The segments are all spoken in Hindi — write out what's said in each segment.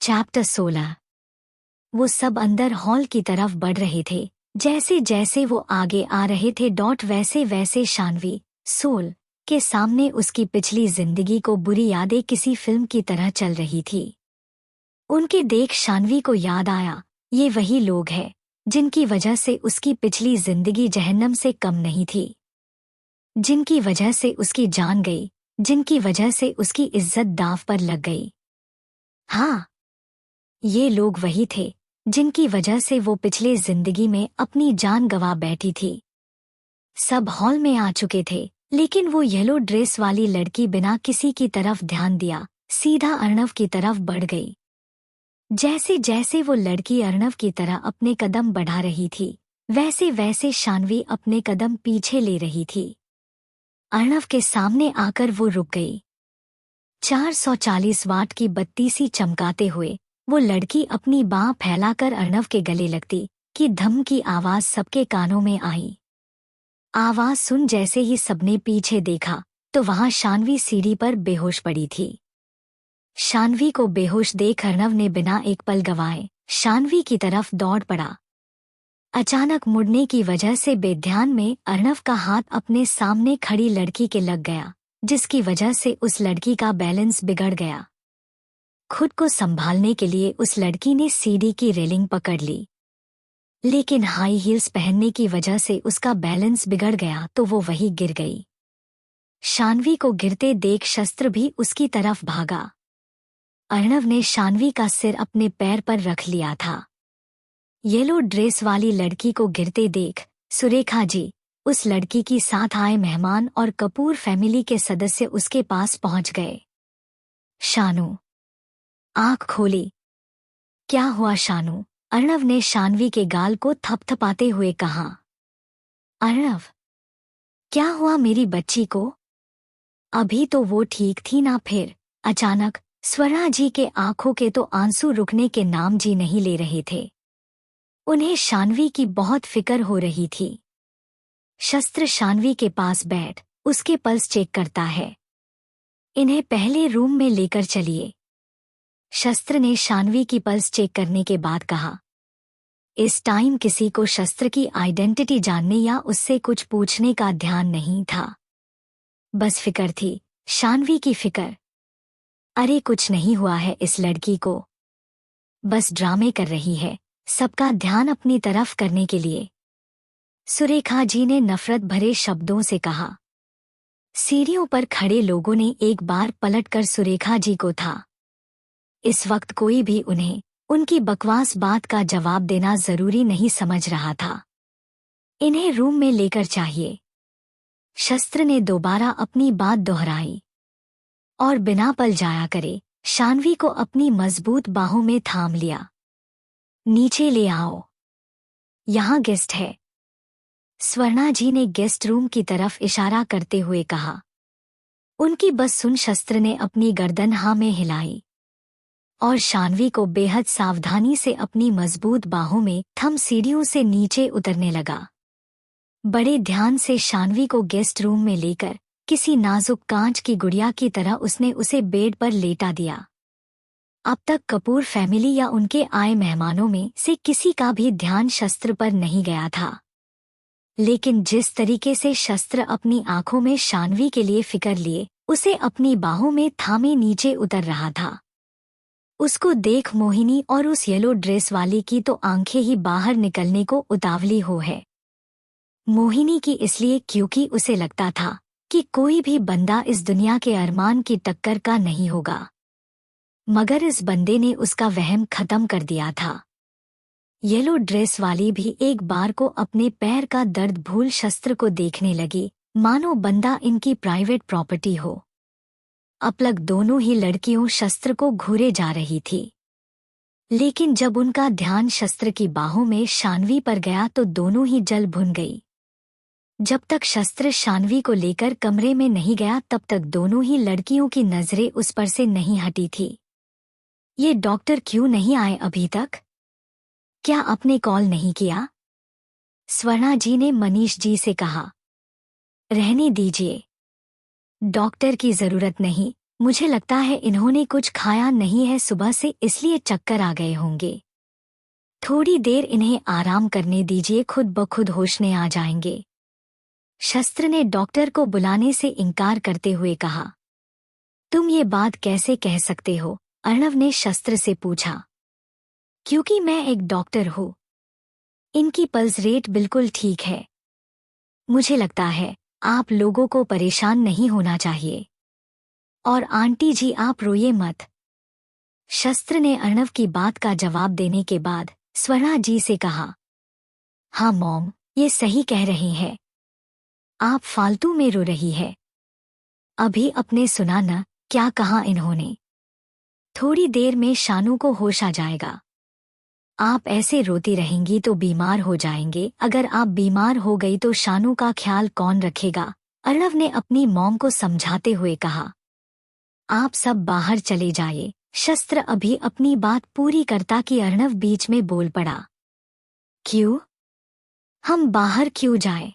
चैप्टर 16। वो सब अंदर हॉल की तरफ बढ़ रहे थे। जैसे जैसे वो आगे आ रहे थे वैसे वैसे शानवी सोल के सामने उसकी पिछली जिंदगी को बुरी यादें किसी फिल्म की तरह चल रही थी। उनके देख शानवी को याद आया, ये वही लोग हैं जिनकी वजह से उसकी पिछली जिंदगी जहन्नम से कम नहीं थी, जिनकी वजह से उसकी जान गई, जिनकी वजह से उसकी इज्जत दांव पर लग गई। हाँ, ये लोग वही थे जिनकी वजह से वो पिछले जिंदगी में अपनी जान गंवा बैठी थी। सब हॉल में आ चुके थे, लेकिन वो येलो ड्रेस वाली लड़की बिना किसी की तरफ ध्यान दिया सीधा अर्णव की तरफ बढ़ गई। जैसे जैसे वो लड़की अर्णव की तरह अपने कदम बढ़ा रही थी, वैसे वैसे शानवी अपने कदम पीछे ले रही थी। अर्णव के सामने आकर वो रुक गई। 440 वाट की बत्ती सी चमकाते हुए वो लड़की अपनी बाँह फैलाकर अर्णव के गले लगती कि धम की आवाज सबके कानों में आई। आवाज सुन जैसे ही सबने पीछे देखा तो वहां शानवी सीढ़ी पर बेहोश पड़ी थी। शानवी को बेहोश देख अर्णव ने बिना एक पल गवाए शानवी की तरफ दौड़ पड़ा। अचानक मुड़ने की वजह से बेध्यान में अर्णव का हाथ अपने सामने खड़ी लड़की के लग गया, जिसकी वजह से उस लड़की का बैलेंस बिगड़ गया। खुद को संभालने के लिए उस लड़की ने सीढ़ी की रेलिंग पकड़ ली, लेकिन हाई हील्स पहनने की वजह से उसका बैलेंस बिगड़ गया तो वो वहीं गिर गई। शानवी को गिरते देख शस्त्र भी उसकी तरफ भागा। अर्णव ने शानवी का सिर अपने पैर पर रख लिया था। येलो ड्रेस वाली लड़की को गिरते देख सुरेखा जी, उस लड़की की साथ आए मेहमान और कपूर फैमिली के सदस्य उसके पास पहुंच गए। शानू, आंख खोली। क्या हुआ शानू? अर्णव ने शानवी के गाल को थपथपाते हुए कहा। अर्णव, क्या हुआ मेरी बच्ची को? अभी तो वो ठीक थी ना फिर? अचानक स्वरा जी के आंखों के तो आंसू रुकने के नाम जी नहीं ले रहे थे। उन्हें शानवी की बहुत फिक्र हो रही थी। शस्त्र शानवी के पास बैठ उसके पल्स चेक करता है। इन्हें पहले रूम में लेकर चलिए। शस्त्र ने शानवी की पल्स चेक करने के बाद कहा। इस टाइम किसी को शस्त्र की आइडेंटिटी जानने या उससे कुछ पूछने का ध्यान नहीं था। बस फिक्र थी, शानवी की फिक्र। अरे कुछ नहीं हुआ है इस लड़की को, बस ड्रामे कर रही है सबका ध्यान अपनी तरफ करने के लिए, सुरेखा जी ने नफरत भरे शब्दों से कहा। सीढ़ियों पर खड़े लोगों ने एक बार पलटकर सुरेखा जी को था। इस वक्त कोई भी उन्हें उनकी बकवास बात का जवाब देना जरूरी नहीं समझ रहा था। इन्हें रूम में लेकर चाहिए। शस्त्र ने दोबारा अपनी बात दोहराई। और बिना पल जाया करे शानवी को अपनी मजबूत बाहों में थाम लिया। नीचे ले आओ, यहाँ गेस्ट है। स्वर्णा जी ने गेस्ट रूम की तरफ इशारा करते हुए कहा। उनकी बस सुन शस्त्र ने अपनी गर्दन हाँ में हिलाई और शानवी को बेहद सावधानी से अपनी मजबूत बाहों में थम सीढ़ियों से नीचे उतरने लगा। बड़े ध्यान से शानवी को गेस्ट रूम में लेकर किसी नाजुक कांच की गुड़िया की तरह उसने उसे बेड पर लेटा दिया। अब तक कपूर फैमिली या उनके आए मेहमानों में से किसी का भी ध्यान शस्त्र पर नहीं गया था, लेकिन जिस तरीके से शस्त्र अपनी आंखों में शानवी के लिए फिक्र लिए उसे अपनी बाहों में थामे नीचे उतर रहा था, उसको देख मोहिनी और उस येलो ड्रेस वाली की तो आंखें ही बाहर निकलने को उतावली हो है। मोहिनी की इसलिए क्योंकि उसे लगता था कि कोई भी बंदा इस दुनिया के अरमान की टक्कर का नहीं होगा, मगर इस बंदे ने उसका वहम खत्म कर दिया था। येलो ड्रेस वाली भी एक बार को अपने पैर का दर्द भूल शस्त्र को देखने लगी, मानो बंदा इनकी प्राइवेट प्रॉपर्टी हो। अपलक दोनों ही लड़कियों शस्त्र को घूरे जा रही थी, लेकिन जब उनका ध्यान शस्त्र की बाहों में शानवी पर गया तो दोनों ही जल भुन गई। जब तक शस्त्र शानवी को लेकर कमरे में नहीं गया तब तक दोनों ही लड़कियों की नजरें उस पर से नहीं हटी थी। ये डॉक्टर क्यों नहीं आए अभी तक? क्या आपने कॉल नहीं किया? स्वर्णा जी ने मनीष जी से कहा। रहने दीजिए, डॉक्टर की जरूरत नहीं, मुझे लगता है इन्होंने कुछ खाया नहीं है सुबह से, इसलिए चक्कर आ गए होंगे। थोड़ी देर इन्हें आराम करने दीजिए, खुद ब खुद होश में आ जाएंगे। शस्त्र ने डॉक्टर को बुलाने से इनकार करते हुए कहा। तुम ये बात कैसे कह सकते हो? अर्णव ने शस्त्र से पूछा। क्योंकि मैं एक डॉक्टर हूँ। इनकी पल्स रेट बिल्कुल ठीक है। मुझे लगता है आप लोगों को परेशान नहीं होना चाहिए। और आंटी जी आप रोइए मत। शस्त्र ने अर्णव की बात का जवाब देने के बाद स्वर्णा जी से कहा। हाँ मॉम, ये सही कह रही हैं। आप फालतू में रो रही है। अभी अपने सुना न क्या कहा इन्होंने। थोड़ी देर में शानू को होश आ जाएगा। आप ऐसे रोती रहेंगी तो बीमार हो जाएंगे। अगर आप बीमार हो गई तो शानू का ख्याल कौन रखेगा? अर्णव ने अपनी मॉम को समझाते हुए कहा। आप सब बाहर चले जाइए। शस्त्र अभी अपनी बात पूरी करता कि अर्णव बीच में बोल पड़ा। क्यों? हम बाहर क्यों जाएं?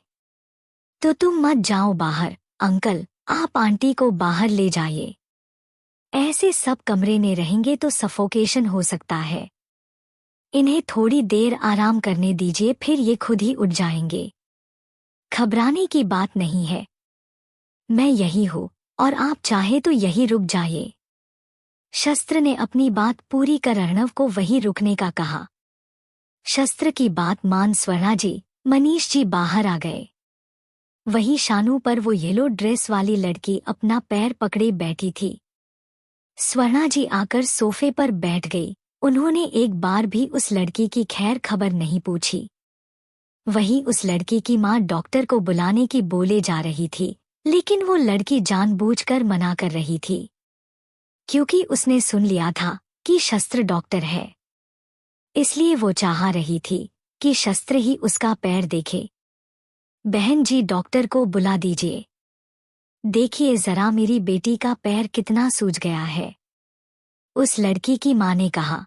तो तुम मत जाओ बाहर। अंकल, आप आंटी को बाहर ले जाइए। ऐसे सब कमरे में रहेंगे तो सफोकेशन हो सकता है। इन्हें थोड़ी देर आराम करने दीजिए, फिर ये खुद ही उठ जाएंगे। घबराने की बात नहीं है। मैं यही हूँ और आप चाहे तो यही रुक जाइए। शस्त्र ने अपनी बात पूरी कर अर्णव को वहीं रुकने का कहा। शस्त्र की बात मान स्वर्णा जी, मनीष जी बाहर आ गए। वहीं शानू पर वो येलो ड्रेस वाली लड़की अपना पैर पकड़े बैठी थी। स्वर्णा जी आकर सोफे पर बैठ गई। उन्होंने एक बार भी उस लड़की की खैर खबर नहीं पूछी। वहीं उस लड़की की मां डॉक्टर को बुलाने की बोले जा रही थी, लेकिन वो लड़की जानबूझकर मना कर रही थी, क्योंकि उसने सुन लिया था कि शस्त्र डॉक्टर है। इसलिए वो चाह रही थी कि शस्त्र ही उसका पैर देखे। बहन जी, डॉक्टर को बुला दीजिए। देखिए जरा मेरी बेटी का पैर कितना सूज गया है। उस लड़की की मां ने कहा।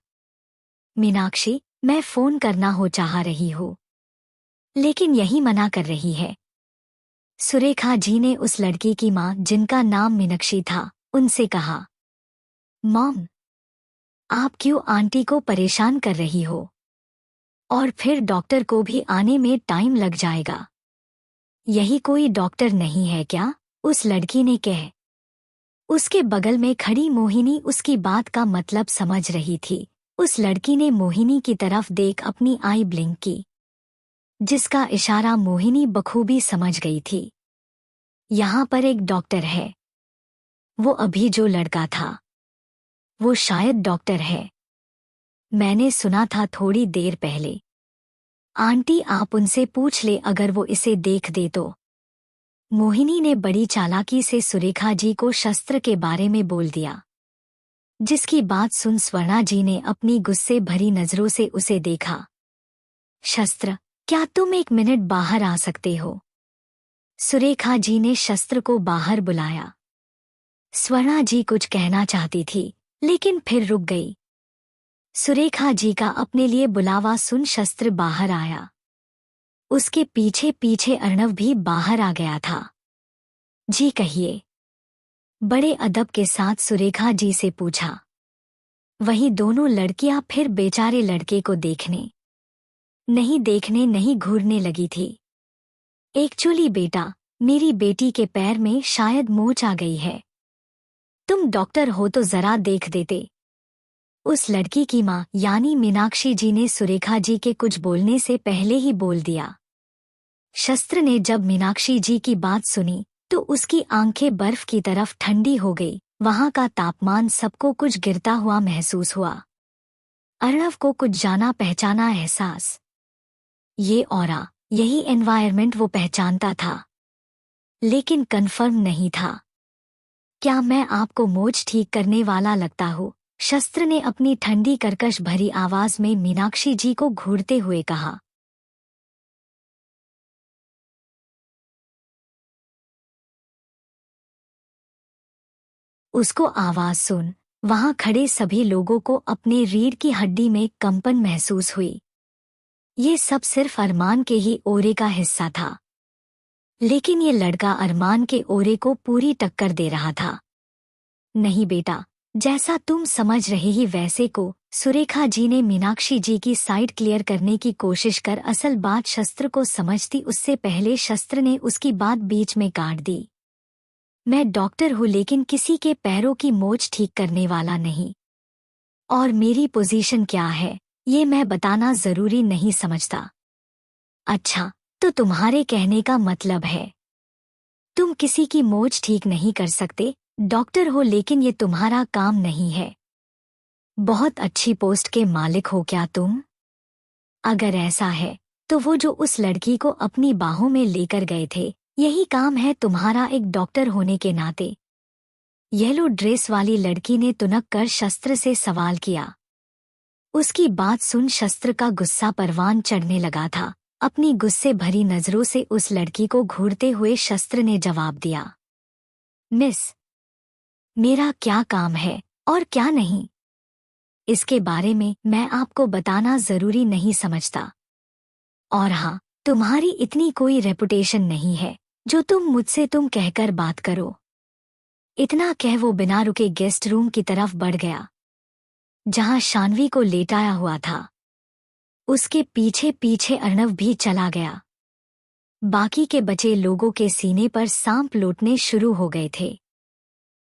मीनाक्षी, मैं फोन करना हो चाह रही हूँ, लेकिन यही मना कर रही है। सुरेखा जी ने उस लड़की की मां, जिनका नाम मीनाक्षी था, उनसे कहा। मॉम, आप क्यों आंटी को परेशान कर रही हो? और फिर डॉक्टर को भी आने में टाइम लग जाएगा। यही कोई डॉक्टर नहीं है क्या? उस लड़की ने कह। उसके बगल में खड़ी मोहिनी उसकी बात का मतलब समझ रही थी। उस लड़की ने मोहिनी की तरफ देख अपनी आई ब्लिंक की, जिसका इशारा मोहिनी बखूबी समझ गई थी। यहाँ पर एक डॉक्टर है। वो अभी जो लड़का था, वो शायद डॉक्टर है। मैंने सुना था थोड़ी देर पहले। आंटी आप उनसे पूछ ले, अगर वो इसे देख दे तो। मोहिनी ने बड़ी चालाकी से सुरेखा जी को शस्त्र के बारे में बोल दिया, जिसकी बात सुन स्वर्णा जी ने अपनी गुस्से भरी नजरों से उसे देखा। शस्त्र, क्या तुम एक मिनट बाहर आ सकते हो? सुरेखा जी ने शस्त्र को बाहर बुलाया। स्वर्णा जी कुछ कहना चाहती थी, लेकिन फिर रुक गई। सुरेखा जी का अपने लिए बुलावा सुन शस्त्र बाहर आया। उसके पीछे पीछे अर्णव भी बाहर आ गया था। जी कहिए, बड़े अदब के साथ सुरेखा जी से पूछा। वही दोनों लड़कियां फिर बेचारे लड़के को देखने नहीं घूरने लगी थी। एक्चुअली बेटा, मेरी बेटी के पैर में शायद मोच आ गई है। तुम डॉक्टर हो तो जरा देख देते। उस लड़की की मां यानी मीनाक्षी जी ने सुरेखा जी के कुछ बोलने से पहले ही बोल दिया। शस्त्र ने जब मीनाक्षी जी की बात सुनी तो उसकी आंखें बर्फ की तरफ ठंडी हो गई। वहां का तापमान सबको कुछ गिरता हुआ महसूस हुआ। अर्णव को कुछ जाना पहचाना एहसास। ये ऑरा, यही एनवायरनमेंट वो पहचानता था, लेकिन कन्फर्म नहीं था। क्या मैं आपको मोच ठीक करने वाला लगता हूँ? शस्त्र ने अपनी ठंडी कर्कश भरी आवाज में मीनाक्षी जी को घूरते हुए कहा। उसको आवाज सुन वहां खड़े सभी लोगों को अपने रीढ़ की हड्डी में कंपन महसूस हुई। ये सब सिर्फ अरमान के ही ओरे का हिस्सा था, लेकिन ये लड़का अरमान के ओरे को पूरी टक्कर दे रहा था। नहीं बेटा, जैसा तुम समझ रहे ही वैसे को। सुरेखा जी ने मीनाक्षी जी की साइड क्लियर करने की कोशिश कर असल बात शस्त्र को समझती उससे पहले शस्त्र ने उसकी बात बीच में काट दी। मैं डॉक्टर हूँ लेकिन किसी के पैरों की मोच ठीक करने वाला नहीं। और मेरी पोजीशन क्या है ये मैं बताना जरूरी नहीं समझता। अच्छा, तो तुम्हारे कहने का मतलब है तुम किसी की मोच ठीक नहीं कर सकते। डॉक्टर हो लेकिन ये तुम्हारा काम नहीं है। बहुत अच्छी पोस्ट के मालिक हो क्या तुम? अगर ऐसा है तो वो जो उस लड़की को अपनी बाहों में लेकर गए थे, यही काम है तुम्हारा एक डॉक्टर होने के नाते। येलो ड्रेस वाली लड़की ने तुनक कर शस्त्र से सवाल किया। उसकी बात सुन शस्त्र का गुस्सा परवान चढ़ने लगा था। अपनी गुस्से भरी नजरों से उस लड़की को घूरते हुए शस्त्र ने जवाब दिया, मिस, मेरा क्या काम है और क्या नहीं, इसके बारे में मैं आपको बताना जरूरी नहीं समझता। और हाँ, तुम्हारी इतनी कोई रेपुटेशन नहीं है जो तुम मुझसे तुम कहकर बात करो। इतना कह वो बिना रुके गेस्ट रूम की तरफ बढ़ गया, जहां शान्वी को लेटाया हुआ था। उसके पीछे पीछे अर्णव भी चला गया। बाकी के बचे लोगों के सीने पर सांप लौटने शुरू हो गए थे,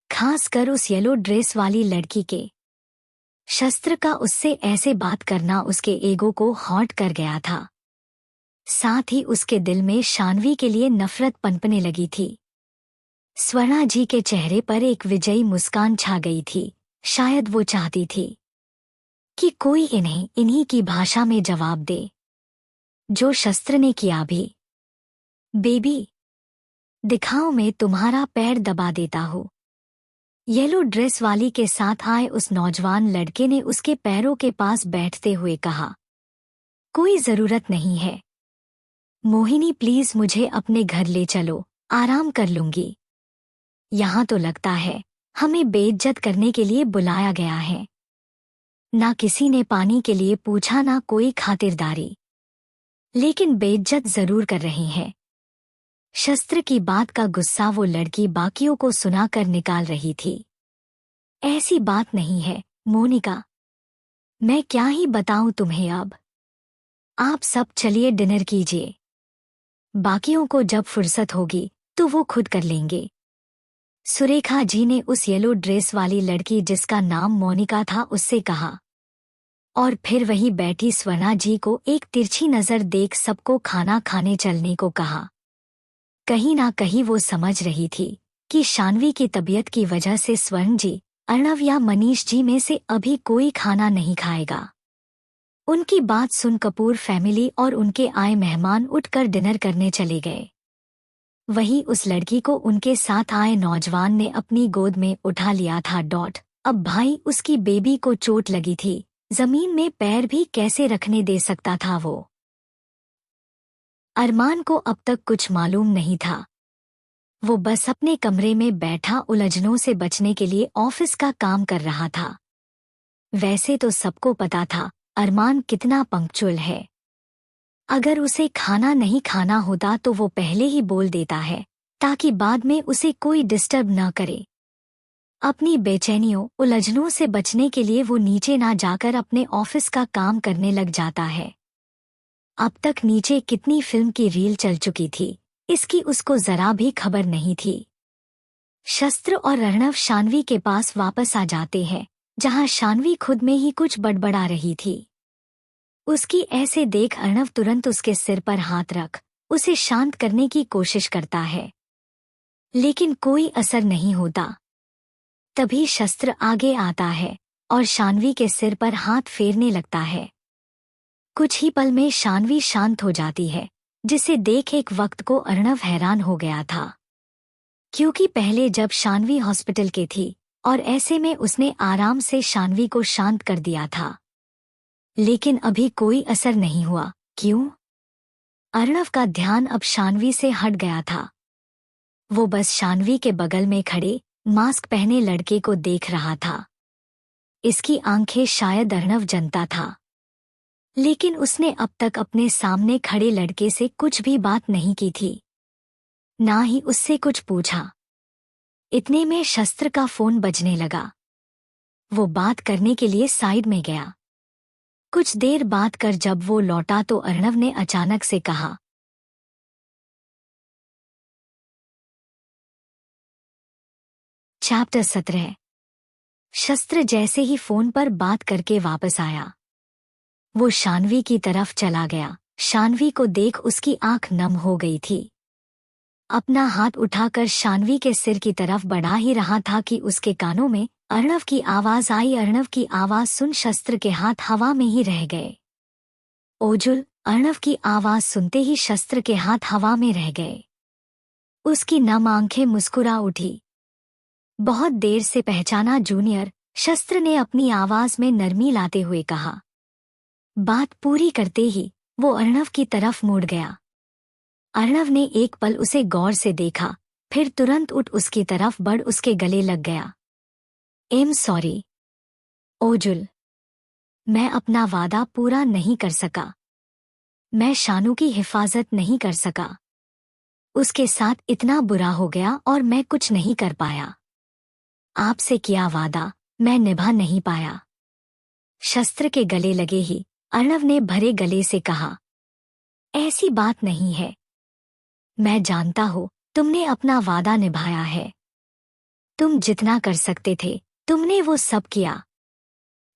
खासकर उस येलो ड्रेस वाली लड़की के। शस्त्र का उससे ऐसे बात करना उसके ईगो को हॉट कर गया था। साथ ही उसके दिल में शान्वी के लिए नफरत पनपने लगी थी। स्वर्णा जी के चेहरे पर एक विजयी मुस्कान छा गई थी। शायद वो चाहती थी कि कोई इन्हें इन्हीं की भाषा में जवाब दे, जो शस्त्र ने किया भी। बेबी, दिखाओ मैं तुम्हारा पैर दबा देता हूँ। येलो ड्रेस वाली के साथ आए उस नौजवान लड़के ने उसके पैरों के पास बैठते हुए कहा, कोई जरूरत नहीं है मोहिनी, प्लीज मुझे अपने घर ले चलो, आराम कर लूंगी। यहाँ तो लगता है हमें बेइज्जत करने के लिए बुलाया गया है। ना किसी ने पानी के लिए पूछा, ना कोई खातिरदारी, लेकिन बेइज्जत जरूर कर रही हैं। शस्त्र की बात का गुस्सा वो लड़की बाकियों को सुनाकर निकाल रही थी। ऐसी बात नहीं है मोनिका, मैं क्या ही बताऊं तुम्हें अब। आप सब चलिए डिनर कीजिए, बाकियों को जब फुर्सत होगी तो वो खुद कर लेंगे। सुरेखा जी ने उस येलो ड्रेस वाली लड़की जिसका नाम मोनिका था उससे कहा, और फिर वहीं बैठी स्वर्णा जी को एक तिरछी नजर देख सबको खाना खाने चलने को कहा। कहीं ना कहीं वो समझ रही थी कि शान्वी की तबीयत की वजह से स्वर्ण जी, अर्णव या मनीष जी में से अभी कोई खाना नहीं खाएगा। उनकी बात सुन कपूर फैमिली और उनके आए मेहमान उठकर डिनर करने चले गए। वहीं उस लड़की को उनके साथ आए नौजवान ने अपनी गोद में उठा लिया था। अब भाई उसकी बेबी को चोट लगी थी, जमीन में पैर भी कैसे रखने दे सकता था वो। अरमान को अब तक कुछ मालूम नहीं था। वो बस अपने कमरे में बैठा उलझनों से बचने के लिए ऑफिस का काम कर रहा था। वैसे तो सबको पता था अरमान कितना पंक्चुअल है। अगर उसे खाना नहीं खाना होता तो वो पहले ही बोल देता है, ताकि बाद में उसे कोई डिस्टर्ब न करे। अपनी बेचैनियों उलझनों से बचने के लिए वो नीचे ना जाकर अपने ऑफिस का काम करने लग जाता है। अब तक नीचे कितनी फिल्म की रील चल चुकी थी, इसकी उसको जरा भी खबर नहीं थी। शस्त्र और अर्णव शान्वी के पास वापस आ जाते हैं, जहां शान्वी खुद में ही कुछ बड़बड़ा रही थी। उसकी ऐसे देख अर्णव तुरंत उसके सिर पर हाथ रख उसे शांत करने की कोशिश करता है, लेकिन कोई असर नहीं होता। तभी शस्त्र आगे आता है और शान्वी के सिर पर हाथ फेरने लगता है। कुछ ही पल में शान्वी शांत हो जाती है, जिसे देख एक वक्त को अर्णव हैरान हो गया था, क्योंकि पहले जब शान्वी हॉस्पिटल के थी और ऐसे में उसने आराम से शान्वी को शांत कर दिया था, लेकिन अभी कोई असर नहीं हुआ। क्यों? अर्णव का ध्यान अब शान्वी से हट गया था। वो बस शान्वी के बगल में खड़े मास्क पहने लड़के को देख रहा था। इसकी आंखें शायद अर्णव जनता था, लेकिन उसने अब तक अपने सामने खड़े लड़के से कुछ भी बात नहीं की थी, ना ही उससे कुछ पूछा। इतने में शस्त्र का फोन बजने लगा। वो बात करने के लिए साइड में गया। कुछ देर बात कर जब वो लौटा तो अर्णव ने अचानक से कहा, चैप्टर 17। शस्त्र जैसे ही फोन पर बात करके वापस आया, वो शान्वी की तरफ चला गया। शान्वी को देख उसकी आंख नम हो गई थी। अपना हाथ उठाकर शान्वी के सिर की तरफ बढ़ा ही रहा था कि उसके कानों में अर्णव की आवाज आई। अर्णव की आवाज सुन शस्त्र के हाथ हवा में ही रह गए। ओजुल। अर्णव की आवाज सुनते ही शस्त्र के हाथ हवा में रह गए। उसकी नम आंखें मुस्कुरा उठी। बहुत देर से पहचाना जूनियर, शस्त्र ने अपनी आवाज में नरमी लाते हुए कहा। बात पूरी करते ही वो अर्णव की तरफ मुड़ गया। अर्णव ने एक पल उसे गौर से देखा, फिर तुरंत उठ उसकी तरफ बढ़ उसके गले लग गया। सॉरी ओजुल, मैं अपना वादा पूरा नहीं कर सका। मैं शानू की हिफाजत नहीं कर सका। उसके साथ इतना बुरा हो गया और मैं कुछ नहीं कर पाया। आपसे किया वादा मैं निभा नहीं पाया। शस्त्र के गले लगे ही अर्णव ने भरे गले से कहा, ऐसी बात नहीं है। मैं जानता हूँ तुमने अपना वादा निभाया है। तुम जितना कर सकते थे तुमने वो सब किया।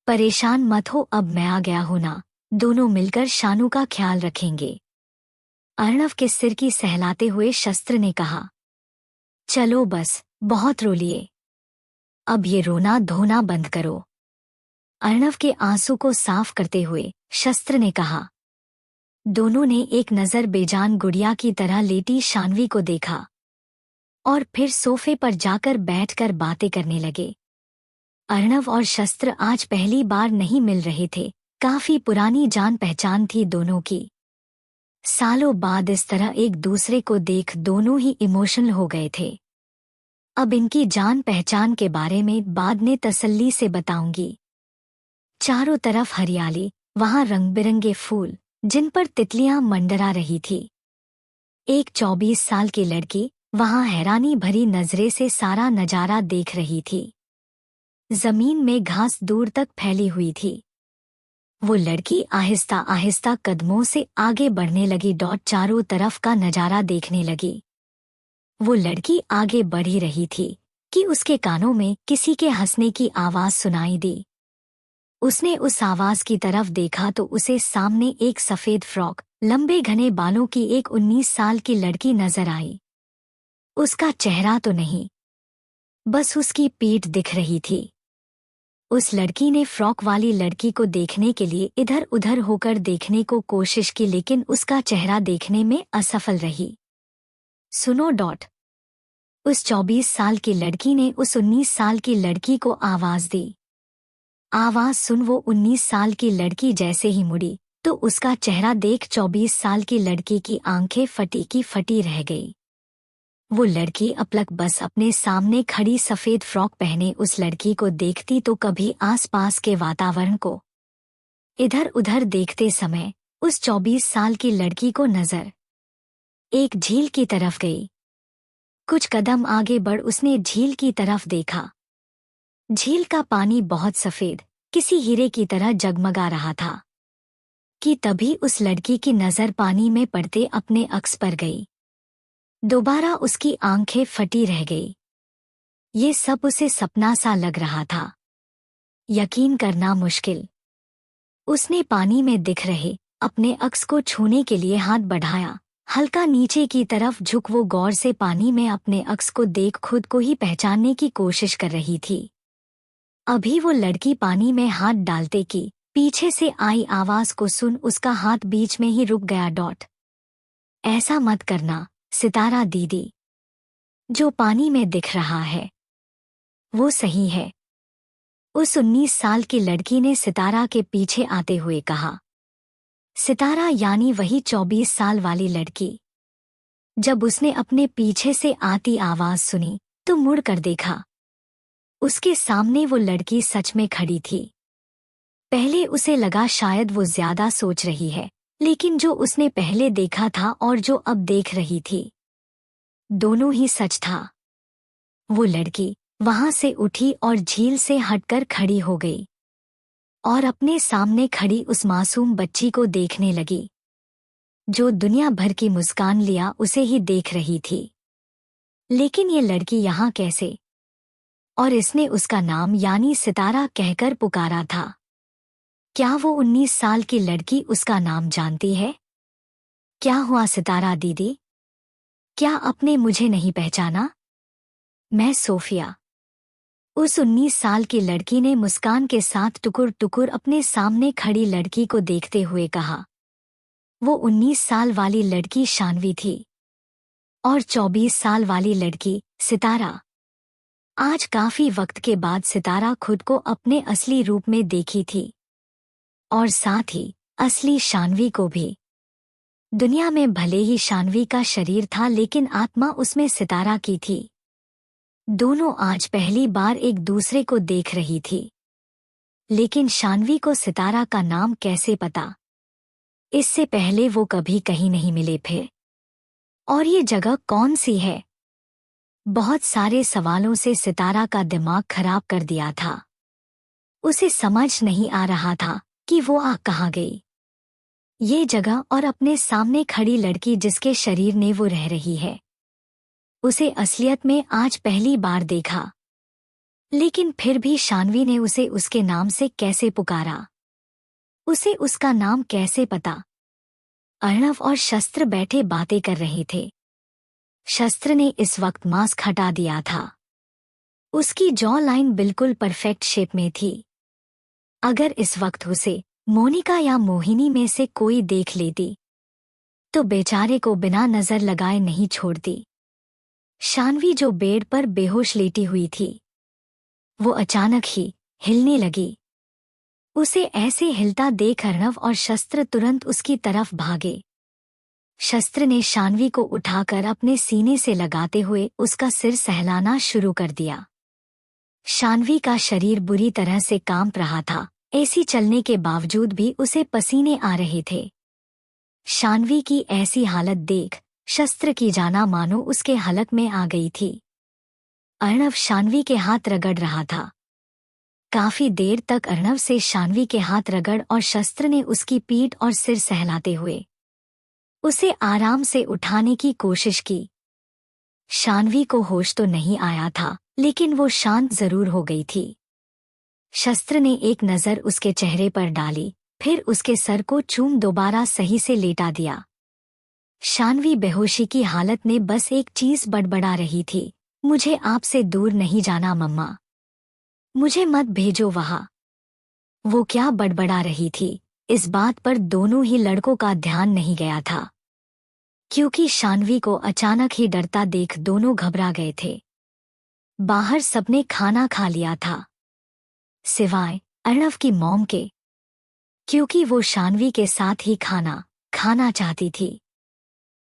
परेशान मत हो, अब मैं आ गया हूं ना, दोनों मिलकर शानू का ख्याल रखेंगे। अर्णव के सिर की सहलाते हुए शस्त्र ने कहा, चलो बस, बहुत रो लिए। अब ये रोना धोना बंद करो। अर्णव के आंसू को साफ करते हुए शस्त्र ने कहा। दोनों ने एक नज़र बेजान गुड़िया की तरह लेटी शान्वी को देखा और फिर सोफे पर जाकर बैठकर बातें करने लगे। अर्णव और शस्त्र आज पहली बार नहीं मिल रहे थे। काफी पुरानी जान पहचान थी दोनों की। सालों बाद इस तरह एक दूसरे को देख दोनों ही इमोशनल हो गए थे। अब इनकी जान पहचान के बारे में बाद में तसल्ली से बताऊंगी। चारों तरफ हरियाली, वहां रंग बिरंगे फूल जिन पर तितलियां मंडरा रही थी। एक 24 साल की लड़की वहां हैरानी भरी नजरे से सारा नजारा देख रही थी। जमीन में घास दूर तक फैली हुई थी। वो लड़की आहिस्ता आहिस्ता कदमों से आगे बढ़ने लगी। चारों तरफ का नजारा देखने लगी। वो लड़की आगे बढ़ ही रही थी कि उसके कानों में किसी के हंसने की आवाज सुनाई दी। उसने उस आवाज की तरफ देखा तो उसे सामने एक सफेद फ्रॉक, लंबे घने बालों की एक 19 साल की लड़की नजर आई। उसका चेहरा तो नहीं, बस उसकी पीठ दिख रही थी। उस लड़की ने फ्रॉक वाली लड़की को देखने के लिए इधर उधर होकर देखने को कोशिश की, लेकिन उसका चेहरा देखने में असफल रही। सुनो। उस 24 साल की लड़की ने उस 19 साल की लड़की को आवाज दी। आवाज सुन वो 19 साल की लड़की जैसे ही मुड़ी तो उसका चेहरा देख 24 साल की लड़की की आंखें फटी की फटी रह गई। वो लड़की अपलक बस अपने सामने खड़ी सफेद फ्रॉक पहने उस लड़की को देखती तो कभी आसपास के वातावरण को इधर उधर देखते समय उस 24 साल की लड़की को नजर एक झील की तरफ गई। कुछ कदम आगे बढ़ उसने झील की तरफ देखा। झील का पानी बहुत सफेद, किसी हीरे की तरह जगमगा रहा था कि तभी उस लड़की की नजर पानी में पड़ते अपने अक्स पर गई। दोबारा उसकी आंखें फटी रह गई। ये सब उसे सपना सा लग रहा था, यकीन करना मुश्किल। उसने पानी में दिख रहे अपने अक्स को छूने के लिए हाथ बढ़ाया। हल्का नीचे की तरफ झुक वो गौर से पानी में अपने अक्स को देख खुद को ही पहचानने की कोशिश कर रही थी। अभी वो लड़की पानी में हाथ डालते कि पीछे से आई आवाज को सुन उसका हाथ बीच में ही रुक गया। ऐसा मत करना सितारा दीदी, जो पानी में दिख रहा है वो सही है। उस 19 साल की लड़की ने सितारा के पीछे आते हुए कहा। सितारा यानी वही 24 साल वाली लड़की। जब उसने अपने पीछे से आती आवाज सुनी तो मुड़ कर देखा। उसके सामने वो लड़की सच में खड़ी थी। पहले उसे लगा शायद वो ज्यादा सोच रही है, लेकिन जो उसने पहले देखा था और जो अब देख रही थी, दोनों ही सच था। वो लड़की वहां से उठी और झील से हटकर खड़ी हो गई और अपने सामने खड़ी उस मासूम बच्ची को देखने लगी जो दुनिया भर की मुस्कान लिया उसे ही देख रही थी। लेकिन ये लड़की यहाँ कैसे? और इसने उसका नाम यानी सितारा कहकर पुकारा था। क्या वो 19 साल की लड़की उसका नाम जानती है? क्या हुआ सितारा दीदी? क्या आपने मुझे नहीं पहचाना? मैं सोफिया। उस 19 साल की लड़की ने मुस्कान के साथ टुकुर टुकुर अपने सामने खड़ी लड़की को देखते हुए कहा। वो 19 साल वाली लड़की शानवी थी और 24 साल वाली लड़की सितारा। आज काफी वक्त के बाद सितारा खुद को अपने असली रूप में देखी थी और साथ ही असली शानवी को भी। दुनिया में भले ही शानवी का शरीर था लेकिन आत्मा उसमें सितारा की थी। दोनों आज पहली बार एक दूसरे को देख रही थी। लेकिन शानवी को सितारा का नाम कैसे पता? इससे पहले वो कभी कहीं नहीं मिले थे। और ये जगह कौन सी है? बहुत सारे सवालों से सितारा का दिमाग खराब कर दिया था। उसे समझ नहीं आ रहा था कि वो कहाँ गई। ये जगह और अपने सामने खड़ी लड़की जिसके शरीर ने वो रह रही है, उसे असलियत में आज पहली बार देखा। लेकिन फिर भी शानवी ने उसे उसके नाम से कैसे पुकारा? उसे उसका नाम कैसे पता? अर्णव और शस्त्र बैठे बातें कर रहे थे। शस्त्र ने इस वक्त मास्क हटा दिया था। उसकी जॉ लाइन बिल्कुल परफेक्ट शेप में थी। अगर इस वक्त उसे मोनिका या मोहिनी में से कोई देख लेती तो बेचारे को बिना नजर लगाए नहीं छोड़ती। शानवी जो बेड पर बेहोश लेटी हुई थी, वो अचानक ही हिलने लगी। उसे ऐसे हिलता देख अर्णव और शस्त्र तुरंत उसकी तरफ भागे। शस्त्र ने शानवी को उठाकर अपने सीने से लगाते हुए उसका सिर सहलाना शुरू कर दिया। शानवी का शरीर बुरी तरह से कांप रहा था। ऐसी चलने के बावजूद भी उसे पसीने आ रहे थे। शानवी की ऐसी हालत देख शस्त्र की जाना मानो उसके हलक में आ गई थी। अर्णव शानवी के हाथ रगड़ रहा था। काफी देर तक अर्णव से शानवी के हाथ रगड़ और शस्त्र ने उसकी पीठ और सिर सहलाते हुए उसे आराम से उठाने की कोशिश की। शानवी को होश तो नहीं आया था लेकिन वो शांत जरूर हो गई थी। शस्त्र ने एक नज़र उसके चेहरे पर डाली, फिर उसके सर को चूम दोबारा सही से लेटा दिया। शानवी बेहोशी की हालत में बस एक चीज बड़बड़ा रही थी, मुझे आपसे दूर नहीं जाना मम्मा, मुझे मत भेजो वहां। वो क्या बड़बड़ा रही थी, इस बात पर दोनों ही लड़कों का ध्यान नहीं गया था, क्योंकि शानवी को अचानक ही डरता देख दोनों घबरा गए थे। बाहर सबने खाना खा लिया था, सिवाय अर्णव की मॉम के, क्योंकि वो शानवी के साथ ही खाना खाना चाहती थी।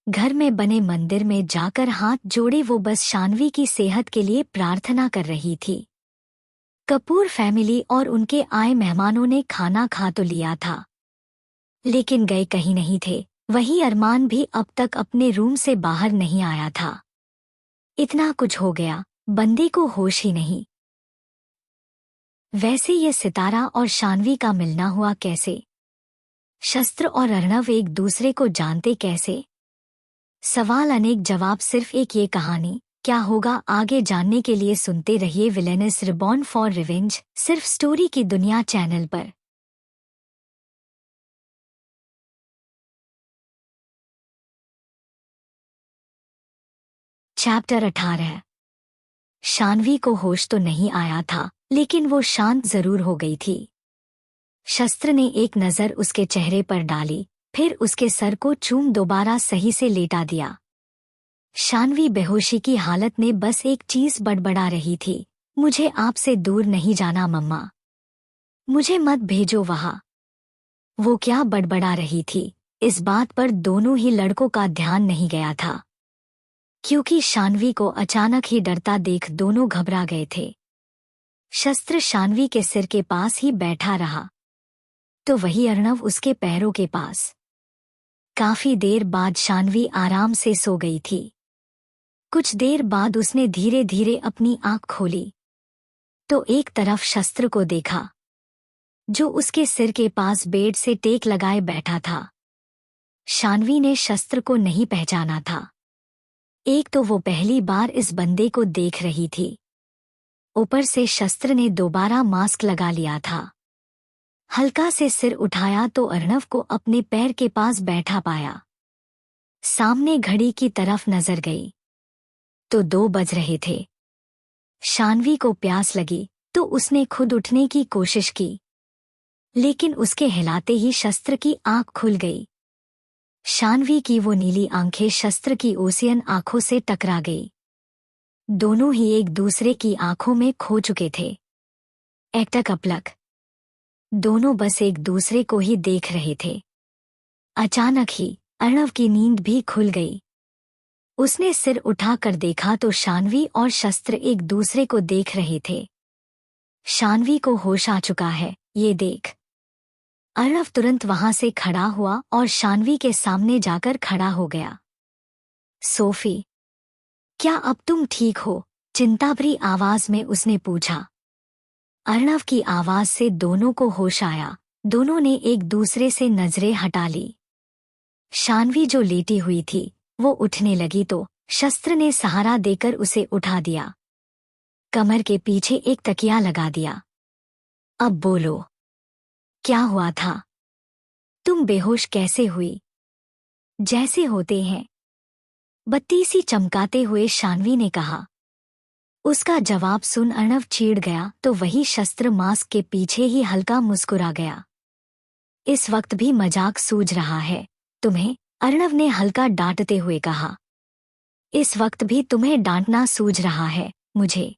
घर में बने मंदिर में जाकर हाथ जोड़े वो बस शानवी की सेहत के लिए प्रार्थना कर रही थी। कपूर फैमिली और उनके आए मेहमानों ने खाना खा तो लिया था, लेकिन गए कहीं नहीं थे। वही अरमान भी अब तक अपने रूम से बाहर नहीं आया था। इतना कुछ हो गया, बंदे को होश ही नहीं। वैसे ये सितारा और शानवी का मिलना हुआ कैसे? शस्त्र और अर्णव एक दूसरे को जानते कैसे? सवाल अनेक, जवाब सिर्फ एक, ये कहानी क्या होगा आगे जानने के लिए सुनते रहिए विलेनस रिबॉर्न फॉर रिवेंज, सिर्फ स्टोरी की दुनिया चैनल पर। चैप्टर 18। शानवी को होश तो नहीं आया था, लेकिन वो शांत जरूर हो गई थी। शस्त्र ने एक नज़र उसके चेहरे पर डाली, फिर उसके सर को चूम दोबारा सही से लेटा दिया। शानवी बेहोशी की हालत में बस एक चीज बड़बड़ा रही थी, मुझे आपसे दूर नहीं जाना मम्मा, मुझे मत भेजो वहां। वो क्या बड़बड़ा रही थी, इस बात पर दोनों ही लड़कों का ध्यान नहीं गया था, क्योंकि शानवी को अचानक ही डरता देख दोनों घबरा गए थे। शस्त्र शानवी के सिर के पास ही बैठा रहा, तो वही अर्णव उसके पैरों के पास। काफी देर बाद शानवी आराम से सो गई थी। कुछ देर बाद उसने धीरे धीरे अपनी आंख खोली तो एक तरफ शस्त्र को देखा जो उसके सिर के पास बेड से टेक लगाए बैठा था। शान्वी ने शस्त्र को नहीं पहचाना था। एक तो वो पहली बार इस बंदे को देख रही थी, ऊपर से शस्त्र ने दोबारा मास्क लगा लिया था। हल्का से सिर उठाया तो अर्णव को अपने पैर के पास बैठा पाया। सामने घड़ी की तरफ नजर गई तो 2 बज रहे थे। शान्वी को प्यास लगी तो उसने खुद उठने की कोशिश की, लेकिन उसके हिलाते ही शस्त्र की आंख खुल गई। शान्वी की वो नीली आंखें शस्त्र की ओसियन आंखों से टकरा गई। दोनों ही एक दूसरे की आंखों में खो चुके थे। एकटक अपलक दोनों बस एक दूसरे को ही देख रहे थे। अचानक ही अर्णव की नींद भी खुल गई। उसने सिर उठाकर देखा तो शान्वी और शस्त्र एक दूसरे को देख रहे थे। शान्वी को होश आ चुका है, ये देख। अर्णव तुरंत वहां से खड़ा हुआ और शान्वी के सामने जाकर खड़ा हो गया। सोफी, क्या अब तुम ठीक हो? चिंता भरी आवाज में उसने पूछा। अर्णव की आवाज से दोनों को होश आया। दोनों ने एक दूसरे से नजरें हटा ली। शान्वी जो लेटी हुई थी वो उठने लगी तो शस्त्र ने सहारा देकर उसे उठा दिया। कमर के पीछे एक तकिया लगा दिया। अब बोलो, क्या हुआ था? तुम बेहोश कैसे हुई? जैसे होते हैं, बत्ती सी चमकाते हुए शान्वी ने कहा। उसका जवाब सुन अर्णव चिढ़ गया तो वही शस्त्र मास्क के पीछे ही हल्का मुस्कुरा गया। इस वक्त भी मजाक सूझ रहा है तुम्हें? अर्णव ने हल्का डांटते हुए कहा। इस वक्त भी तुम्हें डांटना सूझ रहा है मुझे?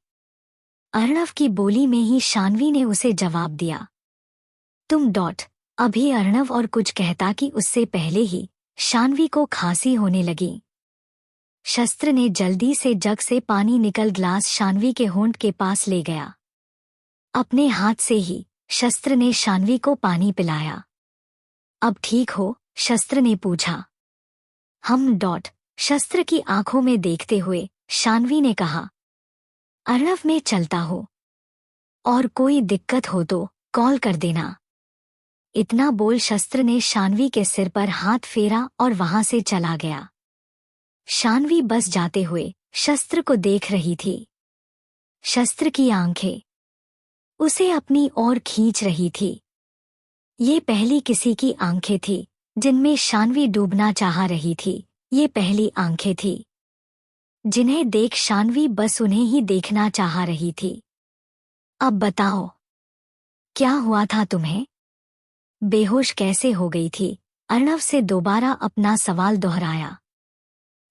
अर्णव की बोली में ही शान्वी ने उसे जवाब दिया। तुम डॉट। अभी अर्णव और कुछ कहता कि उससे पहले ही शान्वी को खांसी होने लगी। शस्त्र ने जल्दी से जग से पानी निकल ग्लास शान्वी के होंठ के पास ले गया। अपने हाथ से ही शस्त्र ने शान्वी को पानी पिलाया। अब ठीक हो? शस्त्र ने पूछा। हम डॉट। शस्त्र की आंखों में देखते हुए शान्वी ने कहा। अर्णव में चलता हो और कोई दिक्कत हो तो कॉल कर देना। इतना बोल शस्त्र ने शान्वी के सिर पर हाथ फेरा और वहां से चला गया। शान्वी बस जाते हुए शस्त्र को देख रही थी। शस्त्र की आंखें उसे अपनी ओर खींच रही थी। ये पहली किसी की आंखें थी जिनमें शान्वी डूबना चाह रही थी। ये पहली आंखें थी जिन्हें देख शान्वी बस उन्हें ही देखना चाह रही थी। अब बताओ, क्या हुआ था तुम्हें? बेहोश कैसे हो गई थी? अर्णव से दोबारा अपना सवाल दोहराया।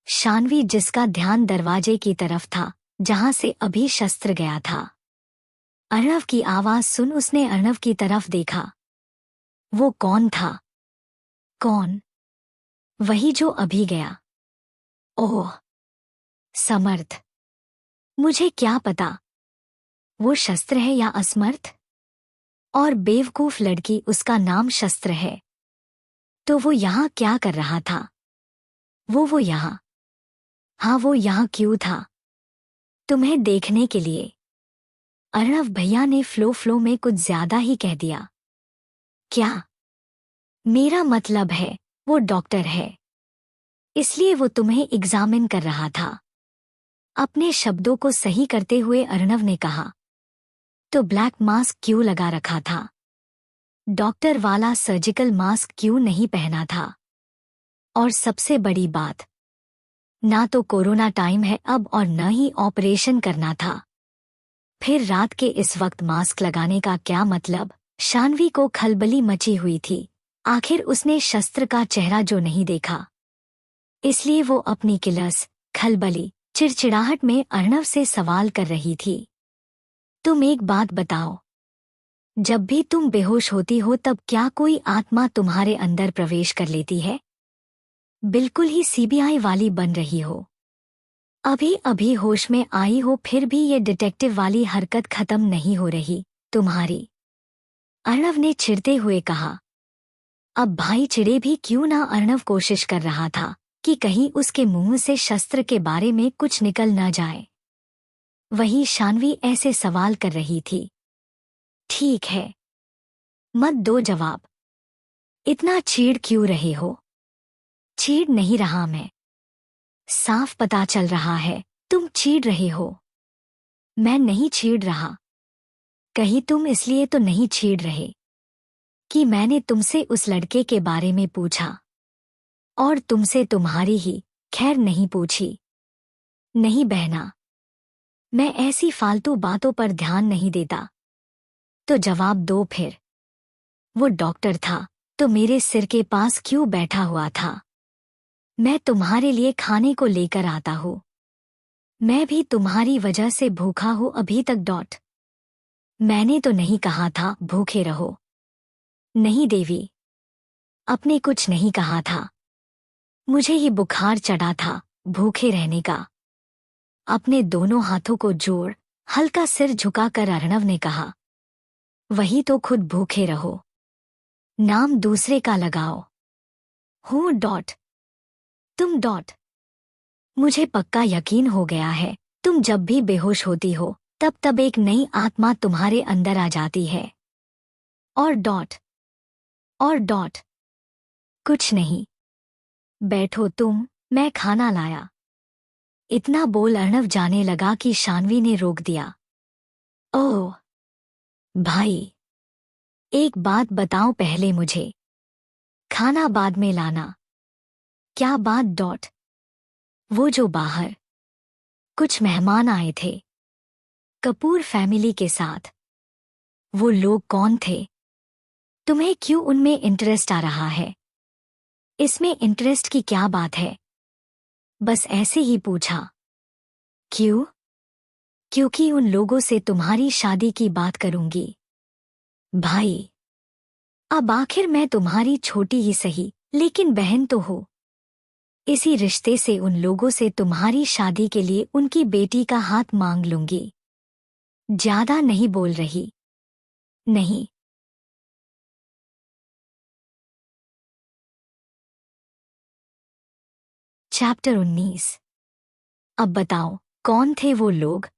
शान्वी जिसका ध्यान दरवाजे की तरफ था जहां से अभी शस्त्र गया था। अर्णव की आवाज सुन उसने अर्णव की तरफ देखा। वो कौन था? कौन? वही जो अभी गया। ओह, समर्थ। मुझे क्या पता वो शस्त्र है या असमर्थ। और बेवकूफ लड़की, उसका नाम शस्त्र है। तो वो यहाँ क्या कर रहा था? वो यहाँ? हाँ, वो यहाँ क्यों था? तुम्हें देखने के लिए। अर्णव भैया ने फ्लो में कुछ ज्यादा ही कह दिया। क्या? मेरा मतलब है वो डॉक्टर है, इसलिए वो तुम्हें एग्जामिन कर रहा था। अपने शब्दों को सही करते हुए अर्णव ने कहा। तो ब्लैक मास्क क्यों लगा रखा था? डॉक्टर वाला सर्जिकल मास्क क्यों नहीं पहना था? और सबसे बड़ी बात, ना तो कोरोना टाइम है अब और न ही ऑपरेशन करना था। फिर रात के इस वक्त मास्क लगाने का क्या मतलब? शान्वी को खलबली मची हुई थी। आखिर उसने शस्त्र का चेहरा जो नहीं देखा, इसलिए वो अपनी किलस, खलबली, चिड़चिड़ाहट में अर्णव से सवाल कर रही थी। तुम एक बात बताओ, जब भी तुम बेहोश होती हो तब क्या कोई आत्मा तुम्हारे अंदर प्रवेश कर लेती है? बिल्कुल ही सीबीआई वाली बन रही हो। अभी अभी होश में आई हो फिर भी ये डिटेक्टिव वाली हरकत खत्म नहीं हो रही तुम्हारी। अर्णव ने चिढ़ते हुए कहा। अब भाई चिढ़े भी क्यों ना, अर्णव कोशिश कर रहा था कि कहीं उसके मुंह से शस्त्र के बारे में कुछ निकल न जाए। वही शान्वी ऐसे सवाल कर रही थी। ठीक है, मत दो जवाब। इतना चीड़ क्यों रहे हो? चीड़ नहीं रहा मैं। साफ पता चल रहा है तुम चीड़ रहे हो। मैं नहीं छीड़ रहा। कहीं तुम इसलिए तो नहीं छीड़ रहे कि मैंने तुमसे उस लड़के के बारे में पूछा और तुमसे तुम्हारी ही खैर नहीं पूछी। नहीं बहना, मैं ऐसी फालतू बातों पर ध्यान नहीं देता। तो जवाब दो फिर। वो डॉक्टर था तो मेरे सिर के पास क्यों बैठा हुआ था? मैं तुम्हारे लिए खाने को लेकर आता हूँ। मैं भी तुम्हारी वजह से भूखा हूँ अभी तक। मैंने तो नहीं कहा था भूखे रहो। नहीं देवी, आपने कुछ नहीं कहा था। मुझे ही बुखार चढ़ा था भूखे रहने का। अपने दोनों हाथों को जोड़ हल्का सिर झुकाकर अर्णव ने कहा, वही तो खुद भूखे रहो। नाम दूसरे का लगाओ। हूँ तुम। मुझे पक्का यकीन हो गया है तुम जब भी बेहोश होती हो तब एक नई आत्मा तुम्हारे अंदर आ जाती है। और कुछ नहीं। बैठो तुम, मैं खाना लाया। इतना बोल अर्णव जाने लगा कि शान्वी ने रोक दिया। ओह भाई, एक बात बताओ पहले मुझे। खाना बाद में लाना। क्या बात? वो जो बाहर कुछ मेहमान आए थे कपूर फैमिली के साथ, वो लोग कौन थे? तुम्हें क्यों उनमें इंटरेस्ट आ रहा है? इसमें इंटरेस्ट की क्या बात है? बस ऐसे ही पूछा। क्यों? क्योंकि उन लोगों से तुम्हारी शादी की बात करूंगी। भाई, अब आखिर मैं तुम्हारी छोटी ही सही लेकिन बहन तो हो। इसी रिश्ते से उन लोगों से तुम्हारी शादी के लिए उनकी बेटी का हाथ मांग लूंगी। ज्यादा नहीं बोल रही? नहीं। चैप्टर 19। अब बताओ कौन थे वो लोग?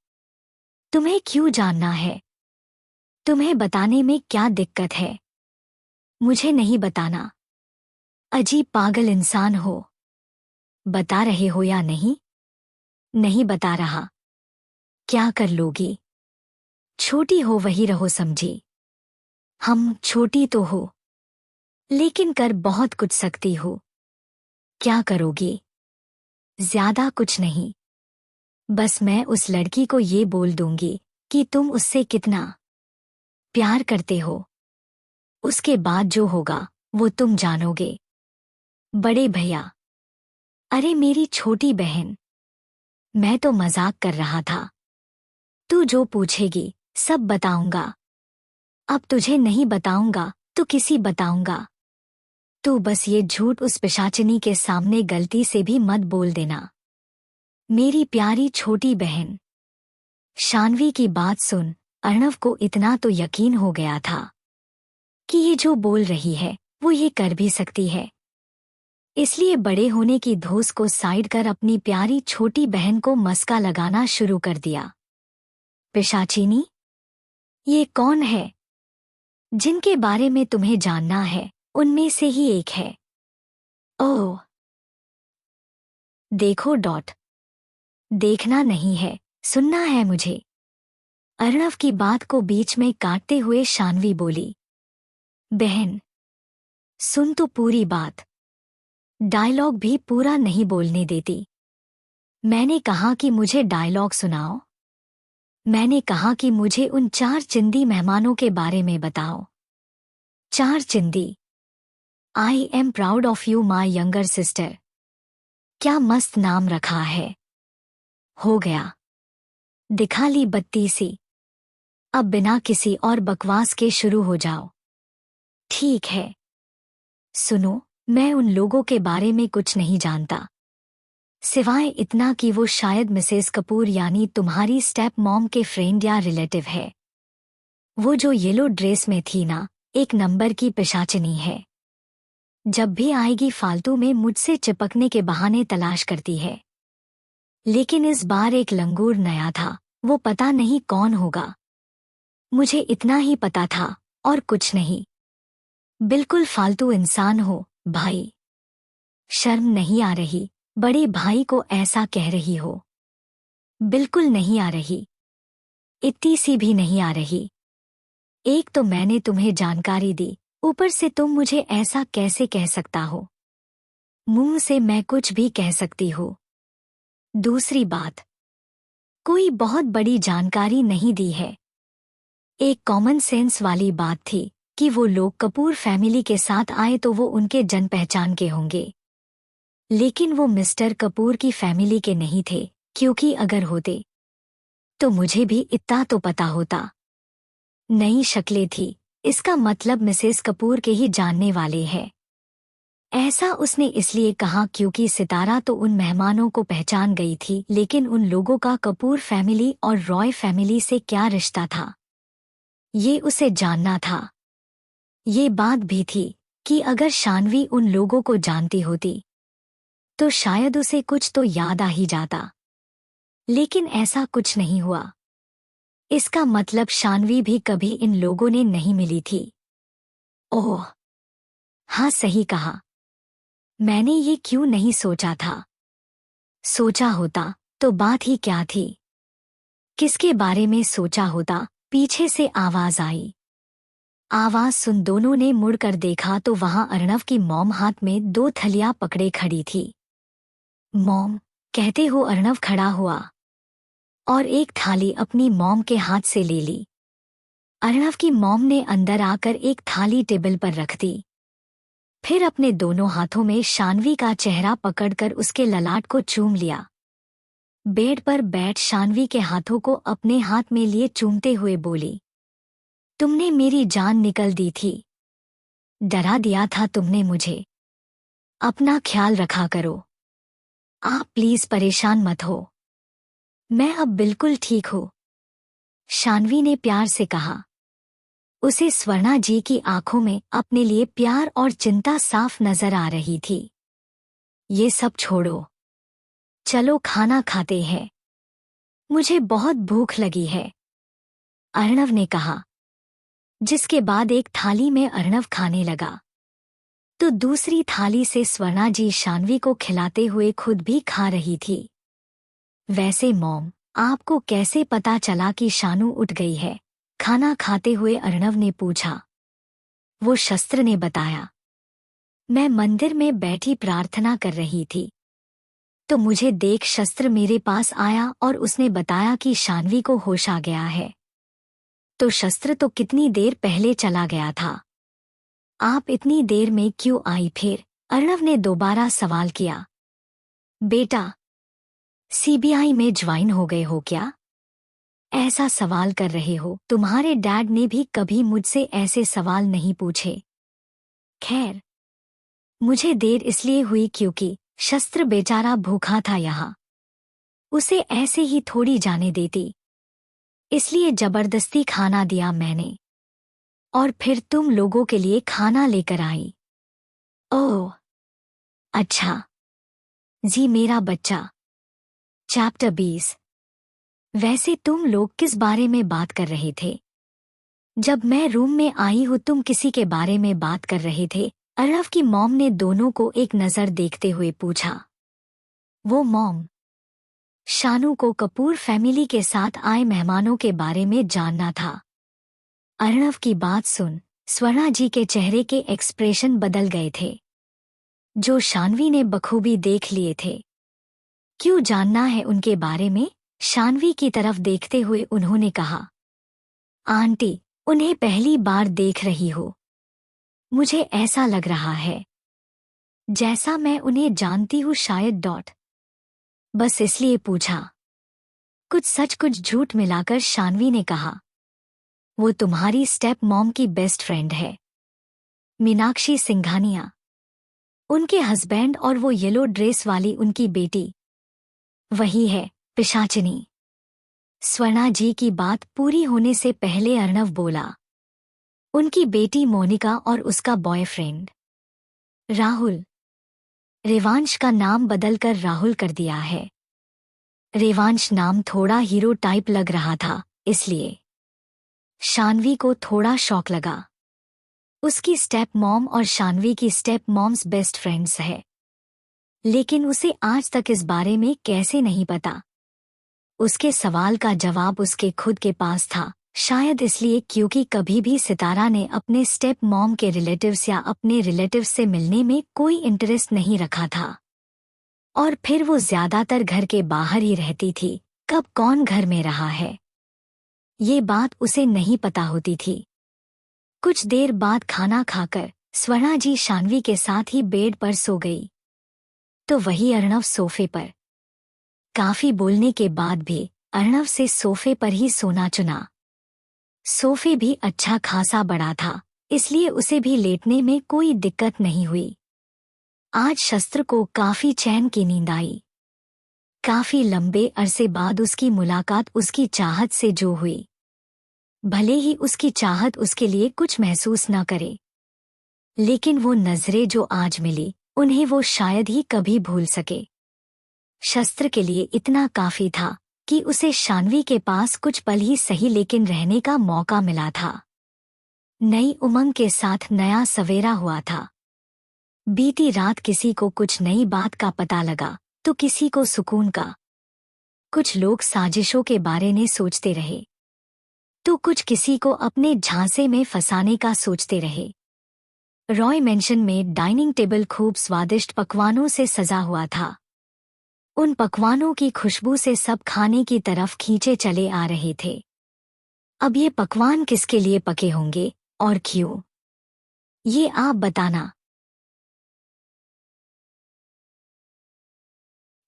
तुम्हें क्यों जानना है? तुम्हें बताने में क्या दिक्कत है? मुझे नहीं बताना। अजीब पागल इंसान हो। बता रहे हो या नहीं? नहीं बता रहा। क्या कर लोगी? छोटी हो वही रहो समझी। हम छोटी तो हो लेकिन कर बहुत कुछ सकती हो। क्या करोगी? ज्यादा कुछ नहीं। बस मैं उस लड़की को ये बोल दूंगी कि तुम उससे कितना प्यार करते हो। उसके बाद जो होगा वो तुम जानोगे। बड़े भैया। अरे मेरी छोटी बहन, मैं तो मजाक कर रहा था। तू जो पूछेगी सब बताऊंगा। अब तुझे नहीं बताऊंगा तो किसी बताऊंगा। तू बस ये झूठ उस पिशाचिनी के सामने गलती से भी मत बोल देना। मेरी प्यारी छोटी बहन। शान्वी की बात सुन अर्णव को इतना तो यकीन हो गया था कि ये जो बोल रही है वो ये कर भी सकती है। इसलिए बड़े होने की धोस को साइड कर अपनी प्यारी छोटी बहन को मस्का लगाना शुरू कर दिया। पिशाचिनी? ये कौन है? जिनके बारे में तुम्हें जानना है उनमें से ही एक है। ओह, देखो देखना नहीं है, सुनना है मुझे। अर्णव की बात को बीच में काटते हुए शान्वी बोली। बहन, सुन तो पूरी बात। डायलॉग भी पूरा नहीं बोलने देती। मैंने कहा कि मुझे डायलॉग सुनाओ। मैंने कहा कि मुझे उन 4 चिंदी मेहमानों के बारे में बताओ। 4 चिंदी। I am proud of you my younger sister. क्या मस्त नाम रखा है। हो गया। दिखा ली बत्ती सी। अब बिना किसी और बकवास के शुरू हो जाओ। ठीक है। सुनो, मैं उन लोगों के बारे में कुछ नहीं जानता सिवाय इतना कि वो शायद मिसेस कपूर यानी तुम्हारी स्टेप मॉम के फ्रेंड या रिलेटिव है। वो जो येलो ड्रेस में थी ना, 1 नंबर की पिशाचिनी है। जब भी आएगी फालतू में मुझसे चिपकने के बहाने तलाश करती है। लेकिन इस बार एक लंगूर नया था, वो पता नहीं कौन होगा। मुझे इतना ही पता था और कुछ नहीं। बिल्कुल फालतू इंसान हो भाई। शर्म नहीं आ रही? बड़े भाई को ऐसा कह रही हो? बिल्कुल नहीं आ रही। इतनी सी भी नहीं आ रही। एक तो मैंने तुम्हें जानकारी दी, ऊपर से तुम मुझे ऐसा कैसे कह सकता हो? मुंह से मैं कुछ भी कह सकती हूँ। दूसरी बात, कोई बहुत बड़ी जानकारी नहीं दी है। एक कॉमन सेंस वाली बात थी कि वो लोग कपूर फैमिली के साथ आए तो वो उनके जन पहचान के होंगे। लेकिन वो मिस्टर कपूर की फैमिली के नहीं थे, क्योंकि अगर होते तो मुझे भी इतना तो पता होता। नई शक्लें थी, इसका मतलब मिसेस कपूर के ही जानने वाले हैं। ऐसा उसने इसलिए कहा क्योंकि सितारा तो उन मेहमानों को पहचान गई थी, लेकिन उन लोगों का कपूर फैमिली और रॉय फैमिली से क्या रिश्ता था, ये उसे जानना था। ये बात भी थी कि अगर शानवी उन लोगों को जानती होती तो शायद उसे कुछ तो याद आ ही जाता। लेकिन ऐसा कुछ नहीं हुआ। इसका मतलब शानवी भी कभी इन लोगों ने नहीं मिली थी। ओह हाँ, सही कहा। मैंने ये क्यों नहीं सोचा था? सोचा होता तो बात ही क्या थी? किसके बारे में सोचा होता? पीछे से आवाज आई। आवाज सुन दोनों ने मुड़कर देखा तो वहां अर्णव की मॉम हाथ में 2 थलियां पकड़े खड़ी थी। मॉम कहते हो? अर्णव खड़ा हुआ और एक थाली अपनी मॉम के हाथ से ले ली। अर्णव की मॉम ने अंदर आकर एक थाली टेबल पर रख दी। फिर अपने दोनों हाथों में शानवी का चेहरा पकड़कर उसके ललाट को चूम लिया। बेड पर बैठ शानवी के हाथों को अपने हाथ में लिए चूमते हुए बोली, तुमने मेरी जान निकल दी थी। डरा दिया था तुमने मुझे। अपना ख्याल रखा करो। आप प्लीज परेशान मत हो। मैं अब बिल्कुल ठीक हूँ, शानवी ने प्यार से कहा। उसे स्वर्णा जी की आंखों में अपने लिए प्यार और चिंता साफ नजर आ रही थी। ये सब छोड़ो, चलो खाना खाते हैं। मुझे बहुत भूख लगी है, अर्णव ने कहा। जिसके बाद एक थाली में अर्णव खाने लगा तो दूसरी थाली से स्वर्णा जी शानवी को खिलाते हुए खुद भी खा रही थी। वैसे मॉम, आपको कैसे पता चला कि शानू उठ गई है? खाना खाते हुए अर्णव ने पूछा। वो शस्त्र ने बताया। मैं मंदिर में बैठी प्रार्थना कर रही थी तो मुझे देख शस्त्र मेरे पास आया और उसने बताया कि शानवी को होश आ गया है। तो शस्त्र तो कितनी देर पहले चला गया था। आप इतनी देर में क्यों आई फिर? अर्णव ने दोबारा सवाल किया। बेटा, सीबीआई में ज्वाइन हो गए हो क्या? ऐसा सवाल कर रहे हो? तुम्हारे डैड ने भी कभी मुझसे ऐसे सवाल नहीं पूछे। खैर, मुझे देर इसलिए हुई क्योंकि शस्त्र बेचारा भूखा था यहाँ। उसे ऐसे ही थोड़ी जाने देती, इसलिए जबरदस्ती खाना दिया मैंने। और फिर तुम लोगों के लिए खाना लेकर आई। ओह अच्छा जी, मेरा बच्चा। चैप्टर 20। वैसे तुम लोग किस बारे में बात कर रहे थे? जब मैं रूम में आई हूँ तुम किसी के बारे में बात कर रहे थे? अर्णव की मॉम ने दोनों को एक नज़र देखते हुए पूछा। वो मॉम, शानू को कपूर फैमिली के साथ आए मेहमानों के बारे में जानना था। अर्णव की बात सुन स्वर्णा जी के चेहरे के एक्सप्रेशन बदल गए थे, जो शानवी ने बखूबी देख लिए थे। क्यों जानना है उनके बारे में? शानवी की तरफ देखते हुए उन्होंने कहा। आंटी, उन्हें पहली बार देख रही हो। मुझे ऐसा लग रहा है जैसा मैं उन्हें जानती हूँ शायद। बस इसलिए पूछा। कुछ सच कुछ झूठ मिलाकर शानवी ने कहा। वो तुम्हारी स्टेप मॉम की बेस्ट फ्रेंड है, मीनाक्षी सिंघानिया। उनके हस्बैंड और वो येलो ड्रेस वाली उनकी बेटी, वही है पिशाचिनी। स्वर्णा जी की बात पूरी होने से पहले अर्णव बोला। उनकी बेटी मोनिका और उसका बॉयफ्रेंड। राहुल। रेवांश का नाम बदलकर राहुल कर दिया है। रेवांश नाम थोड़ा हीरो टाइप लग रहा था, इसलिए शान्वी को थोड़ा शौक लगा। उसकी स्टेप मॉम और शान्वी की स्टेप मॉम्स बेस्ट फ्रेंड्स है, लेकिन उसे आज तक इस बारे में कैसे नहीं पता। उसके सवाल का जवाब उसके खुद के पास था, शायद इसलिए क्योंकि कभी भी सितारा ने अपने स्टेप मॉम के रिलेटिव्स या अपने रिलेटिव्स से मिलने में कोई इंटरेस्ट नहीं रखा था। और फिर वो ज्यादातर घर के बाहर ही रहती थी, कब कौन घर में रहा है ये बात उसे नहीं पता होती थी। कुछ देर बाद खाना खाकर स्वर्णा जी शान्वी के साथ ही बेड पर सो गई, तो वही अर्णव सोफे पर। काफी बोलने के बाद भी अर्णव से सोफे पर ही सोना चुना। सोफे भी अच्छा खासा बड़ा था, इसलिए उसे भी लेटने में कोई दिक्कत नहीं हुई। आज शस्त्र को काफी चैन की नींद आई। काफी लंबे अरसे बाद उसकी मुलाकात उसकी चाहत से जो हुई। भले ही उसकी चाहत उसके लिए कुछ महसूस न करे, लेकिन वो नजरें जो आज मिली उन्हें वो शायद ही कभी भूल सके। शस्त्र के लिए इतना काफी था कि उसे शान्वी के पास कुछ पल ही सही लेकिन रहने का मौका मिला था। नई उमंग के साथ नया सवेरा हुआ था। बीती रात किसी को कुछ नई बात का पता लगा तो किसी को सुकून का। कुछ लोग साजिशों के बारे में सोचते रहे तो कुछ किसी को अपने झांसे में फंसाने का सोचते रहे। रॉय मेंशन में डाइनिंग टेबल खूब स्वादिष्ट पकवानों से सजा हुआ था। उन पकवानों की खुशबू से सब खाने की तरफ खींचे चले आ रहे थे। अब ये पकवान किसके लिए पके होंगे और क्यों, ये आप बताना।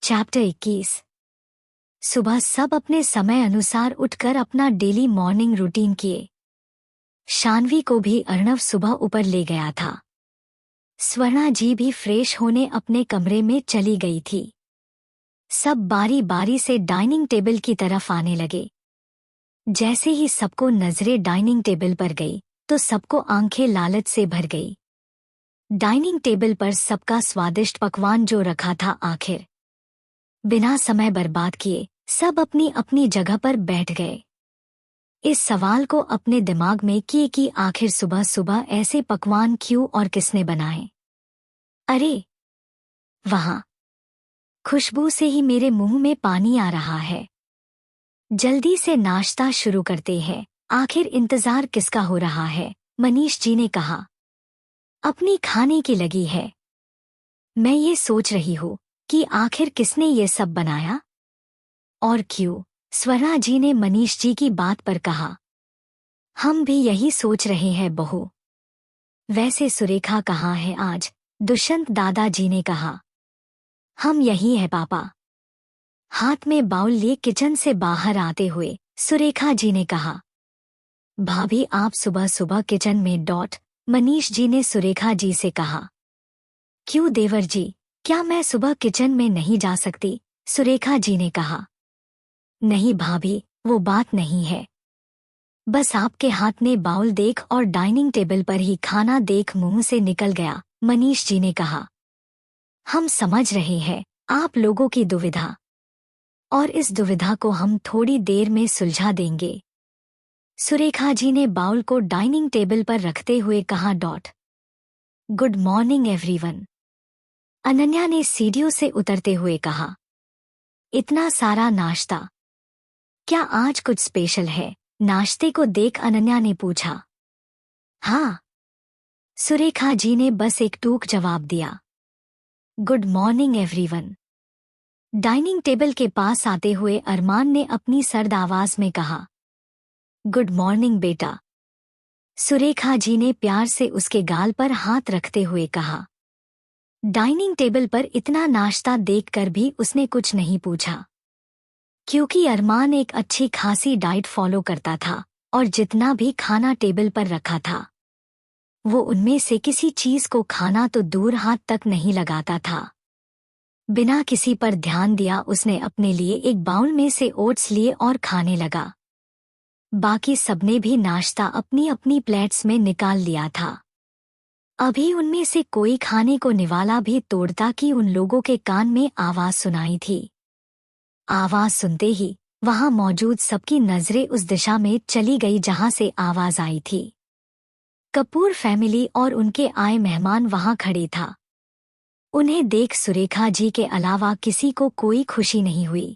चैप्टर 21। सुबह सब अपने समय अनुसार उठकर अपना डेली मॉर्निंग रूटीन किए। शान्वी को भी अर्णव सुबह ऊपर ले गया था। स्वर्णा जी भी फ्रेश होने अपने कमरे में चली गई थी। सब बारी बारी से डाइनिंग टेबल की तरफ आने लगे। जैसे ही सबको नजरें डाइनिंग टेबल पर गई तो सबको आंखें लालच से भर गई। डाइनिंग टेबल पर सबका स्वादिष्ट पकवान जो रखा था। आखिर बिना समय बर्बाद किए सब अपनी अपनी जगह पर बैठ गए। इस सवाल को अपने दिमाग में किए कि आखिर सुबह सुबह ऐसे पकवान क्यों और किसने बनाए। अरे वहां खुशबू से ही मेरे मुंह में पानी आ रहा है। जल्दी से नाश्ता शुरू करते हैं, आखिर इंतजार किसका हो रहा है, मनीष जी ने कहा। अपनी खाने की लगी है। मैं ये सोच रही हूँ कि आखिर किसने ये सब बनाया और क्यों, स्वर्णा जी ने मनीष जी की बात पर कहा। हम भी यही सोच रहे हैं बहू। वैसे सुरेखा कहाँ है आज, दुष्यंत दादाजी ने कहा। हम यही है पापा। हाथ में बाउल लिए किचन से बाहर आते हुए सुरेखा जी ने कहा। भाभी आप सुबह सुबह किचन में डॉट, मनीष जी ने सुरेखा जी से कहा। क्यों देवर जी, क्या मैं सुबह किचन में नहीं जा सकती, सुरेखा जी ने कहा। नहीं भाभी, वो बात नहीं है। बस आपके हाथ में बाउल देख और डाइनिंग टेबल पर ही खाना देख मुंह से निकल गया, मनीष जी ने कहा। हम समझ रहे हैं आप लोगों की दुविधा, और इस दुविधा को हम थोड़ी देर में सुलझा देंगे, सुरेखा जी ने बाउल को डाइनिंग टेबल पर रखते हुए कहा। Dot. Good morning everyone, Ananya ने सीढ़ियों से उतरते हुए कहा। इतना सारा नाश्ता, क्या आज कुछ स्पेशल है, नाश्ते को देख अनन्या ने पूछा। हाँ, सुरेखा जी ने बस एक टूक जवाब दिया। Good morning everyone, dining table के पास आते हुए अरमान ने अपनी सर्द आवाज में कहा। गुड मॉर्निंग बेटा, सुरेखा जी ने प्यार से उसके गाल पर हाथ रखते हुए कहा। डाइनिंग टेबल पर इतना नाश्ता देखकर भी उसने कुछ नहीं पूछा, क्योंकि अरमान एक अच्छी खासी डाइट फॉलो करता था और जितना भी खाना टेबल पर रखा था वो उनमें से किसी चीज को खाना तो दूर हाथ तक नहीं लगाता था। बिना किसी पर ध्यान दिया उसने अपने लिए एक बाउल में से ओट्स लिए और खाने लगा। बाकी सबने भी नाश्ता अपनी अपनी प्लेट्स में निकाल लिया था। अभी उनमें से कोई खाने को निवाला भी तोड़ता कि उन लोगों के कान में आवाज सुनाई थी। आवाज सुनते ही वहां मौजूद सबकी नजरें उस दिशा में चली गई जहां से आवाज आई थी। कपूर फैमिली और उनके आए मेहमान वहां खड़े था। उन्हें देख सुरेखा जी के अलावा किसी को कोई खुशी नहीं हुई।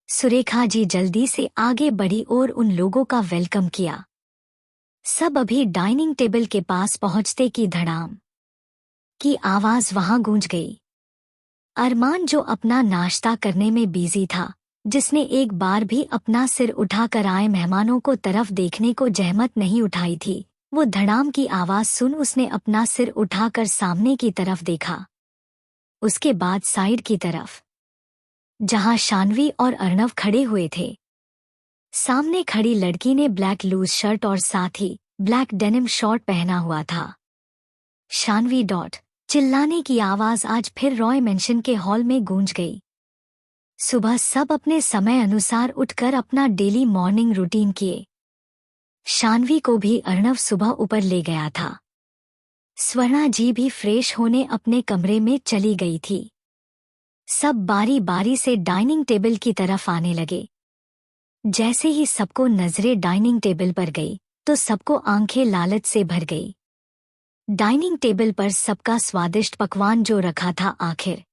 सुरेखा जी जल्दी से आगे बढ़ी और उन लोगों का वेलकम किया। सब अभी डाइनिंग टेबल के पास पहुंचते की धड़ाम की आवाज वहां गूंज गई। अरमान जो अपना नाश्ता करने में बिजी था, जिसने एक बार भी अपना सिर उठाकर आए मेहमानों को तरफ देखने को जहमत नहीं उठाई थी, वो धड़ाम की आवाज सुन उसने अपना सिर उठाकर सामने की तरफ देखा। उसके बाद साइड की तरफ, जहां शानवी और अर्णव खड़े हुए थे। सामने खड़ी लड़की ने ब्लैक लूज शर्ट और साथ ही ब्लैक डेनिम शॉर्ट पहना हुआ था। शानवी डॉट चिल्लाने की आवाज आज फिर रॉय मेंशन के हॉल में गूंज गई। सुबह सब अपने समय अनुसार उठकर अपना डेली मॉर्निंग रूटीन किए। शानवी को भी अर्णव सुबह ऊपर ले गया था। स्वर्णा जी भी फ्रेश होने अपने कमरे में चली गई थी। सब बारी बारी से डाइनिंग टेबल की तरफ आने लगे। जैसे ही सबको नजरें डाइनिंग टेबल पर गई तो सबको आंखें लालच से भर गई। डाइनिंग टेबल पर सबका स्वादिष्ट पकवान जो रखा था, आखिर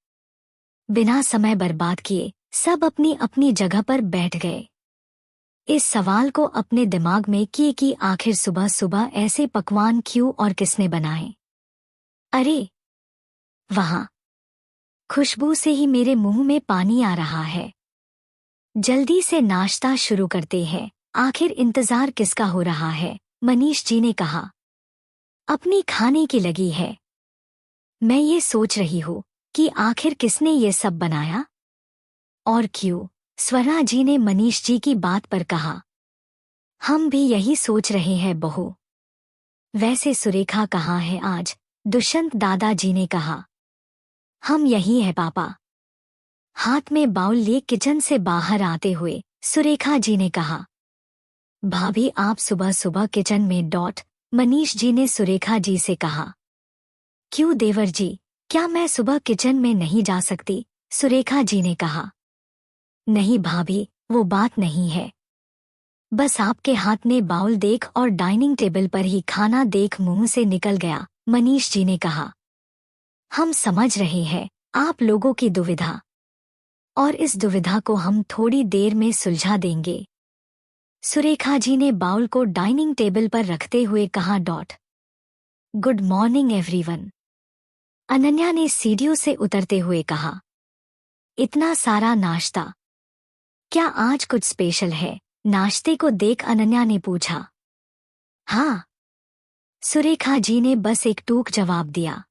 बिना समय बर्बाद किए सब अपनी अपनी जगह पर बैठ गए। इस सवाल को अपने दिमाग में किए कि आखिर सुबह सुबह ऐसे पकवान क्यों और किसने बनाए। अरे वहां खुशबू से ही मेरे मुंह में पानी आ रहा है। जल्दी से नाश्ता शुरू करते हैं, आखिर इंतजार किसका हो रहा है, मनीष जी ने कहा। अपनी खाने की लगी है। मैं ये सोच रही हूँ कि आखिर किसने ये सब बनाया और क्यों, स्वर्णा जी ने मनीष जी की बात पर कहा। हम भी यही सोच रहे हैं बहू। वैसे सुरेखा कहाँ है आज, दुष्यंत दादाजी ने कहा। हम यही है पापा। हाथ में बाउल लिए किचन से बाहर आते हुए सुरेखा जी ने कहा। भाभी आप सुबह सुबह किचन में डॉट, मनीष जी ने सुरेखा जी से कहा। क्यों देवर जी, क्या मैं सुबह किचन में नहीं जा सकती, सुरेखा जी ने कहा। नहीं भाभी, वो बात नहीं है। बस आपके हाथ में बाउल देख और डाइनिंग टेबल पर ही खाना देख मुंह से निकल गया, मनीष जी ने कहा। हम समझ रहे हैं आप लोगों की दुविधा, और इस दुविधा को हम थोड़ी देर में सुलझा देंगे, सुरेखा जी ने बाउल को डाइनिंग टेबल पर रखते हुए कहा। Dot good morning everyone, Ananya ने सीढ़ियों से उतरते हुए कहा। इतना सारा नाश्ता, क्या आज कुछ स्पेशल है, नाश्ते को देख अनन्या ने पूछा। हाँ, सुरेखा जी ने बस एक टूक जवाब दिया।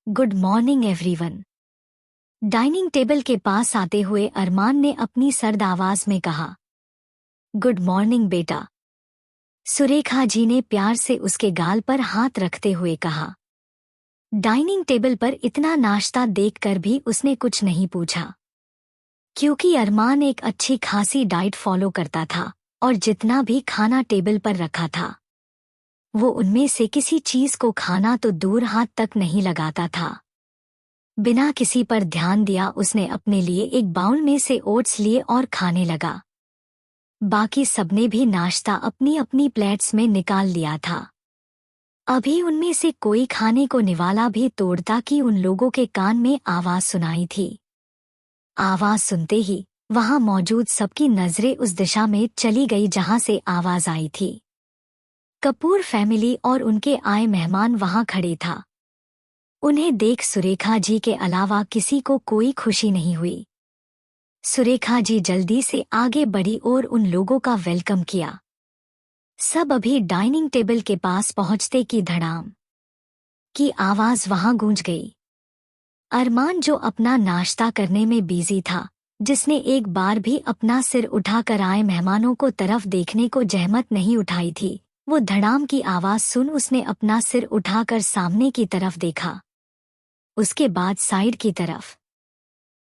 Good morning everyone, dining table के पास आते हुए अरमान ने अपनी सर्द आवाज में कहा। गुड मॉर्निंग बेटा, सुरेखा जी ने प्यार से उसके गाल पर हाथ रखते हुए कहा। डाइनिंग टेबल पर इतना नाश्ता देखकर भी उसने कुछ नहीं पूछा, क्योंकि अरमान एक अच्छी खासी डाइट फॉलो करता था और जितना भी खाना टेबल पर रखा था वो उनमें से किसी चीज को खाना तो दूर हाथ तक नहीं लगाता था। बिना किसी पर ध्यान दिया उसने अपने लिए एक बाउल में से ओट्स लिए और खाने लगा। बाकी सबने भी नाश्ता अपनी अपनी प्लेट्स में निकाल लिया था। अभी उनमें से कोई खाने को निवाला भी तोड़ता कि उन लोगों के कान में आवाज सुनाई थी। आवाज सुनते ही वहां मौजूद सबकी नजरें उस दिशा में चली गई जहां से आवाज आई थी। कपूर फैमिली और उनके आए मेहमान वहां खड़े था। उन्हें देख सुरेखा जी के अलावा किसी को कोई खुशी नहीं हुई। सुरेखा जी जल्दी से आगे बढ़ी और उन लोगों का वेलकम किया। सब अभी डाइनिंग टेबल के पास पहुंचते की धड़ाम की आवाज वहां गूंज गई। अरमान जो अपना नाश्ता करने में बिजी था, जिसने एक बार भी अपना सिर उठाकर आए मेहमानों को तरफ देखने को जहमत नहीं उठाई थी, वो धड़ाम की आवाज सुन उसने अपना सिर उठाकर सामने की तरफ देखा। उसके बाद साइड की तरफ,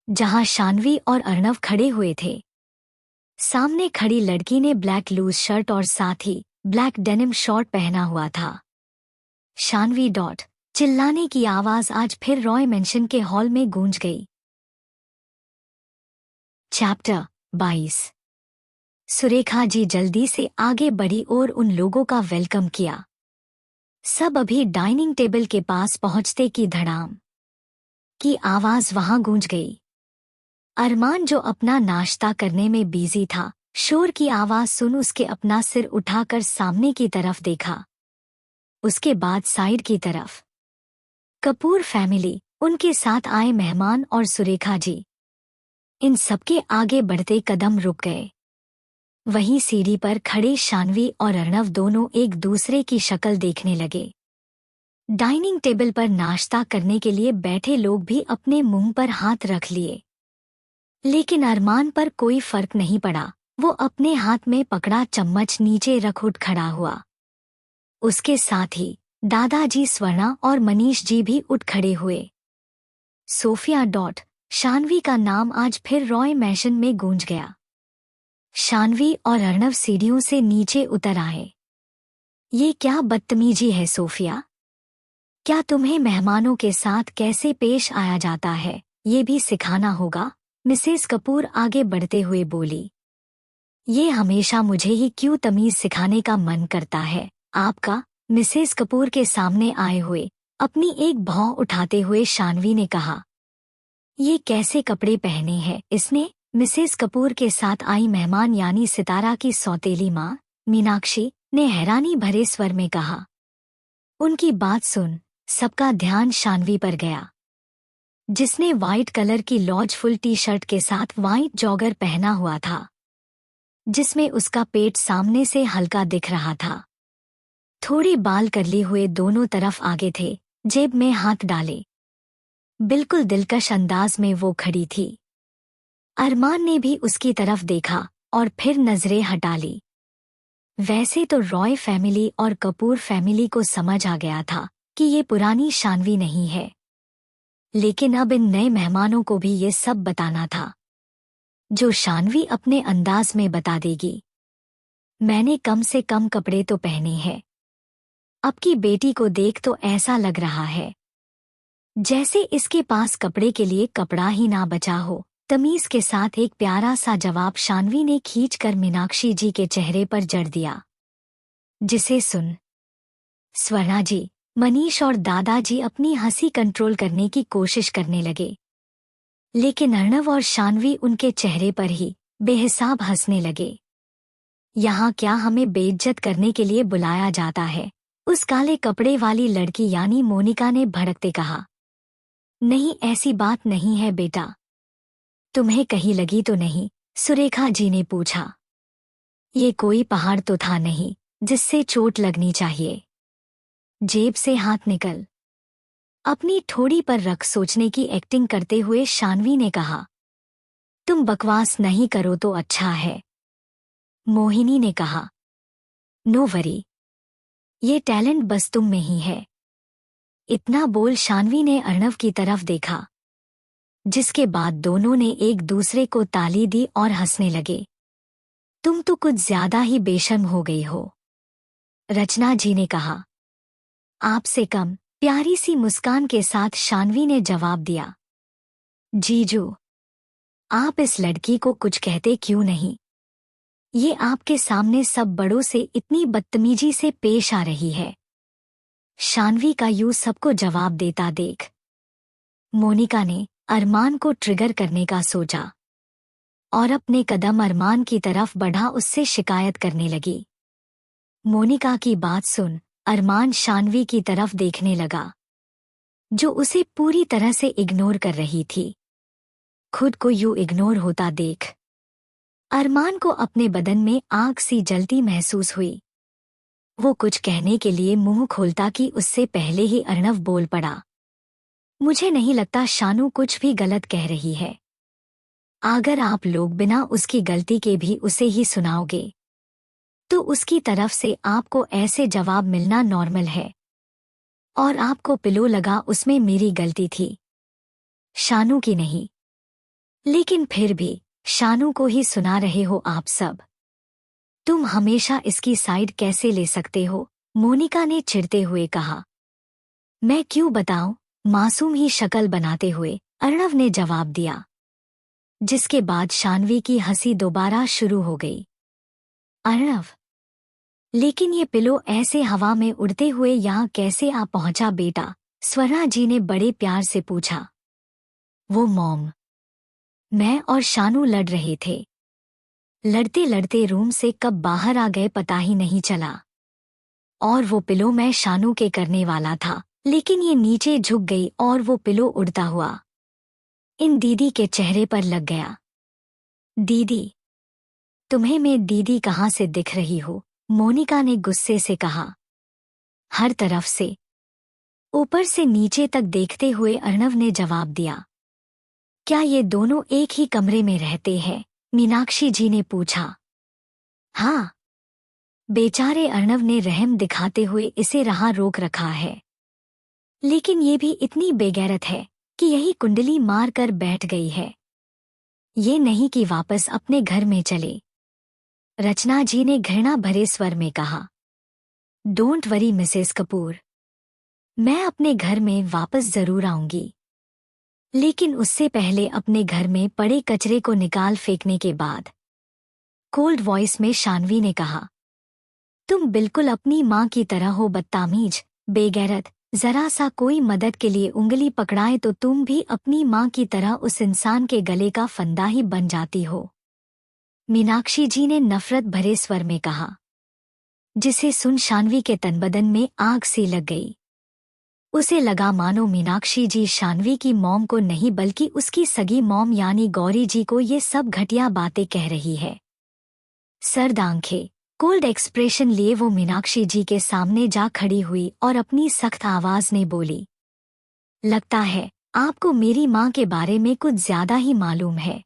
जहां शानवी और अर्णव खड़े हुए थे। सामने खड़ी लड़की ने ब्लैक लूज शर्ट और साथ ही ब्लैक डेनिम शॉर्ट पहना हुआ था। शानवी डॉट चिल्लाने की आवाज आज फिर रॉय मेंशन के हॉल में गूंज गई। चैप्टर 22। सुरेखा जी जल्दी से आगे बढ़ी और उन लोगों का वेलकम किया। सब अभी डाइनिंग टेबल के पास पहुंचते की धड़ाम की आवाज वहां गूंज गई। अरमान जो अपना नाश्ता करने में बिजी था, शोर की आवाज सुन उसके अपना सिर उठाकर सामने की तरफ देखा, उसके बाद साइड की तरफ। कपूर फैमिली, उनके साथ आए मेहमान और सुरेखा जी, इन सबके आगे बढ़ते कदम रुक गए। वहीं सीढ़ी पर खड़े शानवी और अर्णव दोनों एक दूसरे की शक्ल देखने लगे। डाइनिंग टेबल पर नाश्ता करने के लिए बैठे लोग भी अपने मुंह पर हाथ रख लिए, लेकिन अरमान पर कोई फर्क नहीं पड़ा। वो अपने हाथ में पकड़ा चम्मच नीचे रख उठ खड़ा हुआ। उसके साथ ही दादाजी, स्वर्णा और मनीष जी भी उठ खड़े हुए। सोफिया डॉट शानवी का नाम आज फिर रॉय मैशन में गूंज गया। शानवी और अर्णव सीढ़ियों से नीचे उतर आए। ये क्या बदतमीजी है सोफिया? क्या तुम्हें मेहमानों के साथ कैसे पेश आया जाता है ये भी सिखाना होगा? मिसेस कपूर आगे बढ़ते हुए बोली। ये हमेशा मुझे ही क्यों तमीज सिखाने का मन करता है आपका? मिसेस कपूर के सामने आए हुए अपनी एक भौं उठाते हुए शानवी ने कहा। ये कैसे कपड़े पहने हैं इसने? मिसेस कपूर के साथ आई मेहमान यानी सितारा की सौतेली माँ मीनाक्षी ने हैरानी भरे स्वर में कहा। उनकी बात सुन सबका ध्यान शानवी पर गया, जिसने वाइट कलर की लॉज फुल टी शर्ट के साथ वाइट जॉगर पहना हुआ था, जिसमें उसका पेट सामने से हल्का दिख रहा था। थोड़े बाल करले हुए दोनों तरफ आगे थे, जेब में हाथ डाले, बिल्कुल दिलकश अंदाज में वो खड़ी थी। अरमान ने भी उसकी तरफ देखा और फिर नजरें हटा ली। वैसे तो रॉय फैमिली और कपूर फैमिली को समझ आ गया था कि ये पुरानी शानवी नहीं है, लेकिन अब इन नए मेहमानों को भी ये सब बताना था, जो शानवी अपने अंदाज में बता देगी। मैंने कम से कम कपड़े तो पहने हैं। अब की बेटी को देख तो ऐसा लग रहा है जैसे इसके पास कपड़े के लिए कपड़ा ही ना बचा हो। तमीज के साथ एक प्यारा सा जवाब शानवी ने खींचकर मीनाक्षी जी के चेहरे पर जड़ दिया, जिसे सुन स्वर्णा जी, मनीष और दादाजी अपनी हंसी कंट्रोल करने की कोशिश करने लगे, लेकिन अर्णव और शानवी उनके चेहरे पर ही बेहिसाब हंसने लगे। यहाँ क्या हमें बेइज्जत करने के लिए बुलाया जाता है? उस काले कपड़े वाली लड़की यानी मोनिका ने भड़कते कहा। नहीं, ऐसी बात नहीं है बेटा। तुम्हें कहीं लगी तो नहीं? सुरेखा जी ने पूछा। ये कोई पहाड़ तो था नहीं जिससे चोट लगनी चाहिए। जेब से हाथ निकल अपनी ठोड़ी पर रख सोचने की एक्टिंग करते हुए शानवी ने कहा। तुम बकवास नहीं करो तो अच्छा है, मोहिनी ने कहा। नो वरी, ये टैलेंट बस तुम में ही है। इतना बोल शानवी ने अर्णव की तरफ देखा, जिसके बाद दोनों ने एक दूसरे को ताली दी और हंसने लगे। तुम तो कुछ ज्यादा ही बेशर्म हो गई हो, रचना जी ने कहा। आपसे कम, प्यारी सी मुस्कान के साथ शानवी ने जवाब दिया। जीजू, आप इस लड़की को कुछ कहते क्यों नहीं? ये आपके सामने सब बड़ों से इतनी बदतमीजी से पेश आ रही है। शानवी का यूं सबको जवाब देता देख मोनिका ने अरमान को ट्रिगर करने का सोचा और अपने कदम अरमान की तरफ बढ़ा, उससे शिकायत करने लगी। मोनिका की बात सुन अरमान शानवी की तरफ देखने लगा, जो उसे पूरी तरह से इग्नोर कर रही थी। खुद को यूं इग्नोर होता देख अरमान को अपने बदन में आग सी जलती महसूस हुई। वो कुछ कहने के लिए मुंह खोलता कि उससे पहले ही अर्णव बोल पड़ा। मुझे नहीं लगता शानू कुछ भी गलत कह रही है। अगर आप लोग बिना उसकी गलती के भी उसे ही सुनाओगे तो उसकी तरफ से आपको ऐसे जवाब मिलना नॉर्मल है, और आपको पिलो लगा उसमें मेरी गलती थी, शानू की नहीं। लेकिन फिर भी शानू को ही सुना रहे हो आप सब। तुम हमेशा इसकी साइड कैसे ले सकते हो? मोनिका ने चिढ़ते हुए कहा। मैं क्यों बताऊं, मासूम ही शक्ल बनाते हुए अर्णव ने जवाब दिया, जिसके बाद शान्वी की हंसी दोबारा शुरू हो गई। अर्णव, लेकिन ये पिलो ऐसे हवा में उड़ते हुए यहाँ कैसे आ पहुंचा बेटा? स्वर्णा जी ने बड़े प्यार से पूछा। वो मॉम, मैं और शानू लड़ रहे थे। लड़ते लड़ते रूम से कब बाहर आ गए पता ही नहीं चला। और वो पिलो मैं शानू के करने वाला था, लेकिन ये नीचे झुक गई और वो पिलो उड़ता हुआ इन दीदी के चेहरे पर लग गया। दीदी, तुम्हें मैं दीदी कहाँ से दिख रही हो? मोनिका ने गुस्से से कहा। हर तरफ से ऊपर से नीचे तक देखते हुए अर्णव ने जवाब दिया। क्या ये दोनों एक ही कमरे में रहते हैं? मीनाक्षी जी ने पूछा। हाँ, बेचारे अर्णव ने रहम दिखाते हुए इसे रहा रोक रखा है, लेकिन ये भी इतनी बेगैरत है कि यही कुंडली मार कर बैठ गई है। ये नहीं कि वापस अपने घर में चले। रचना जी ने घृणा भरे स्वर में कहा। डोंट वरी मिसेस कपूर, मैं अपने घर में वापस जरूर आऊंगी, लेकिन उससे पहले अपने घर में पड़े कचरे को निकाल फेंकने के बाद। कोल्ड वॉइस में शान्वी ने कहा। तुम बिल्कुल अपनी माँ की तरह हो, बदतमीज, बेगैरत। जरा सा कोई मदद के लिए उंगली पकड़ाए तो तुम भी अपनी माँ की तरह उस इंसान के गले का फंदा ही बन जाती हो। मीनाक्षी जी ने नफरत भरे स्वर में कहा, जिसे सुन शान्वी के तनबदन में आग सी लग गई। उसे लगा मानो मीनाक्षी जी शान्वी की मॉम को नहीं बल्कि उसकी सगी मॉम यानी गौरी जी को ये सब घटिया बातें कह रही है। सर्द आंखें, कोल्ड एक्सप्रेशन लिए वो मीनाक्षी जी के सामने जा खड़ी हुई और अपनी सख्त आवाज में बोली। लगता है आपको मेरी माँ के बारे में कुछ ज्यादा ही मालूम है,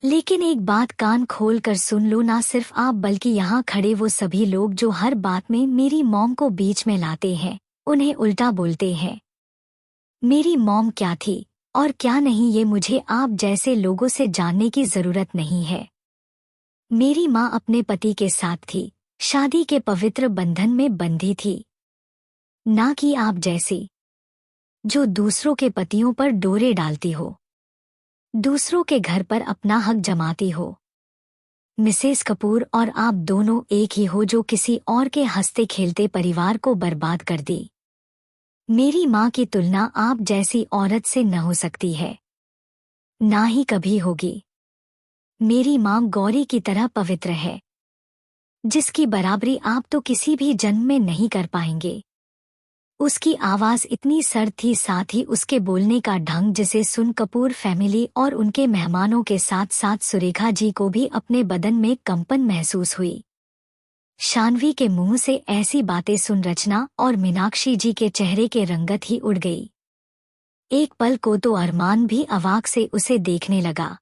लेकिन एक बात कान खोल कर सुन लो, ना सिर्फ आप बल्कि यहाँ खड़े वो सभी लोग जो हर बात में मेरी मॉम को बीच में लाते हैं, उन्हें उल्टा बोलते हैं। मेरी मॉम क्या थी और क्या नहीं ये मुझे आप जैसे लोगों से जानने की जरूरत नहीं है। मेरी माँ अपने पति के साथ थी, शादी के पवित्र बंधन में बंधी थी, ना कि आप जैसी जो दूसरों के पतियों पर डोरे डालती हो, दूसरों के घर पर अपना हक जमाती हो। मिसेस कपूर और आप दोनों एक ही हो जो किसी और के हंसते खेलते परिवार को बर्बाद कर दी। मेरी माँ की तुलना आप जैसी औरत से न हो सकती है, ना ही कभी होगी। मेरी माँ गौरी की तरह पवित्र है, जिसकी बराबरी आप तो किसी भी जन्म में नहीं कर पाएंगे। उसकी आवाज इतनी सर्द थी, साथ ही उसके बोलने का ढंग जिसे सुन कपूर फैमिली और उनके मेहमानों के साथ साथ सुरेखा जी को भी अपने बदन में कंपन महसूस हुई। शान्वी के मुंह से ऐसी बातें सुन रचना और मीनाक्षी जी के चेहरे के रंगत ही उड़ गई। एक पल को तो अरमान भी अवाक से उसे देखने लगा।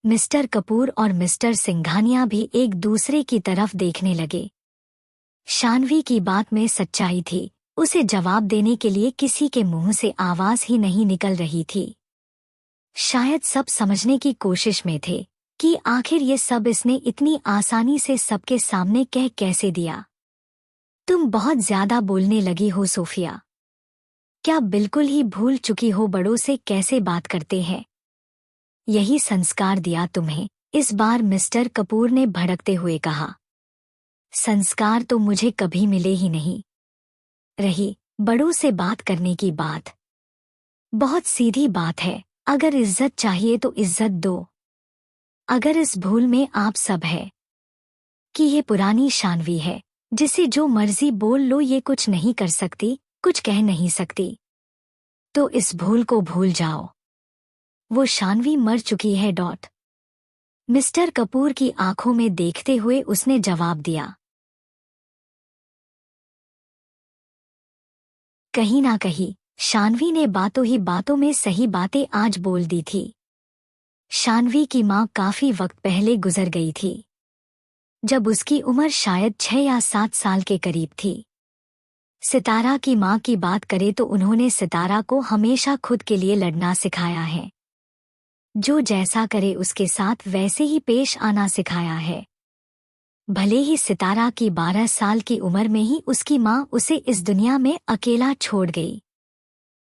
मिस्टर कपूर और मिस्टर सिंघानिया भी एक दूसरे की तरफ देखने लगे। शान्वी की बात में सच्चाई थी, उसे जवाब देने के लिए किसी के मुंह से आवाज ही नहीं निकल रही थी। शायद सब समझने की कोशिश में थे कि आखिर ये सब इसने इतनी आसानी से सबके सामने कह कैसे दिया। तुम बहुत ज्यादा बोलने लगी हो सोफिया, क्या बिल्कुल ही भूल चुकी हो बड़ों से कैसे बात करते हैं? यही संस्कार दिया तुम्हें? इस बार मिस्टर कपूर ने भड़कते हुए कहा। संस्कार तो मुझे कभी मिले ही नहीं। रही बड़ों से बात करने की बात, बहुत सीधी बात है, अगर इज्जत चाहिए तो इज्जत दो। अगर इस भूल में आप सब है कि ये पुरानी शान्वी है जिसे जो मर्जी बोल लो ये कुछ नहीं कर सकती, कुछ कह नहीं सकती, तो इस भूल को भूल जाओ। वो शान्वी मर चुकी है। मिस्टर कपूर की आंखों में देखते हुए उसने जवाब दिया। कहीं ना कहीं शान्वी ने बातों ही बातों में सही बातें आज बोल दी थी। शान्वी की माँ काफी वक्त पहले गुजर गई थी, जब उसकी उम्र शायद 6 या 7 साल के करीब थी। सितारा की माँ की बात करें तो उन्होंने सितारा को हमेशा खुद के लिए लड़ना सिखाया है, जो जैसा करे उसके साथ वैसे ही पेश आना सिखाया है। भले ही सितारा की 12 साल की उम्र में ही उसकी माँ उसे इस दुनिया में अकेला छोड़ गई,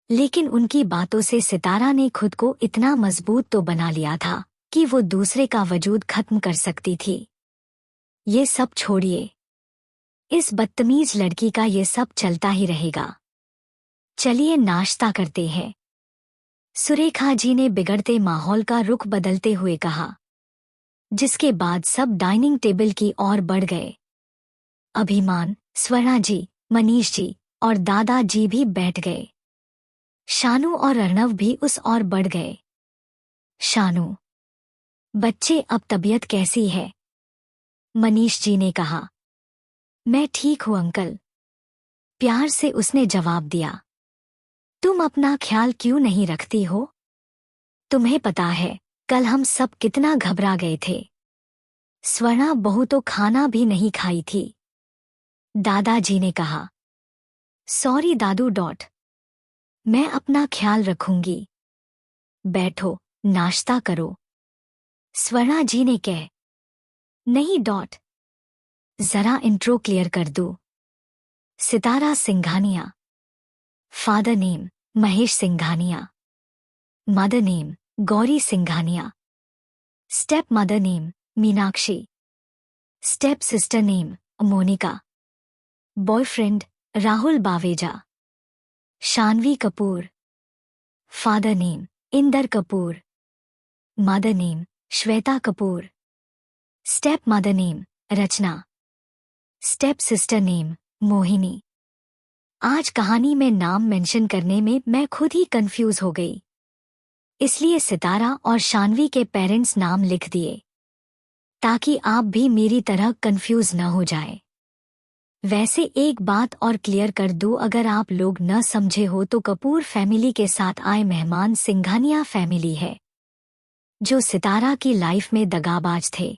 लेकिन उनकी बातों से सितारा ने खुद को इतना मजबूत तो बना लिया था कि वो दूसरे का वजूद खत्म कर सकती थी। ये सब छोड़िए, इस बदतमीज लड़की का ये सब चलता ही रहेगा। चलिए नाश्ता करते हैं। सुरेखा जी ने बिगड़ते माहौल का रुख बदलते हुए कहा, जिसके बाद सब डाइनिंग टेबल की ओर बढ़ गए। अभिमान, स्वर्णा जी, मनीष जी और दादा जी भी बैठ गए। शानू और अर्णव भी उस ओर बढ़ गए। शानू, बच्चे अब तबीयत कैसी है? मनीष जी ने कहा। मैं ठीक हूँ अंकल, प्यार से उसने जवाब दिया। तुम अपना ख्याल क्यों नहीं रखती हो? तुम्हें पता है कल हम सब कितना घबरा गए थे। स्वर्णा बहू तो खाना भी नहीं खाई थी। दादाजी ने कहा। सॉरी दादू डॉट, मैं अपना ख्याल रखूंगी। बैठो, नाश्ता करो। स्वर्णा जी ने कह। नहीं डॉट, जरा इंट्रो क्लियर कर दूं। Sitara Singhania. Father name Mahesh Singhania. Mother name Gauri Singhania. Step mother name Meenakshi. Step sister name Monika. Boyfriend Rahul Baweja. Shanvi Kapoor. Father name Inder Kapoor. Mother name Shweta Kapoor. Step mother name Rachna. Step sister name Mohini. आज कहानी में नाम मेंशन करने में मैं खुद ही कंफ्यूज हो गई, इसलिए सितारा और शानवी के पेरेंट्स नाम लिख दिए ताकि आप भी मेरी तरह कंफ्यूज न हो जाए। वैसे एक बात और क्लियर कर दूं, अगर आप लोग न समझे हो तो कपूर फैमिली के साथ आए मेहमान सिंघानिया फैमिली है, जो सितारा की लाइफ में दगाबाज थे।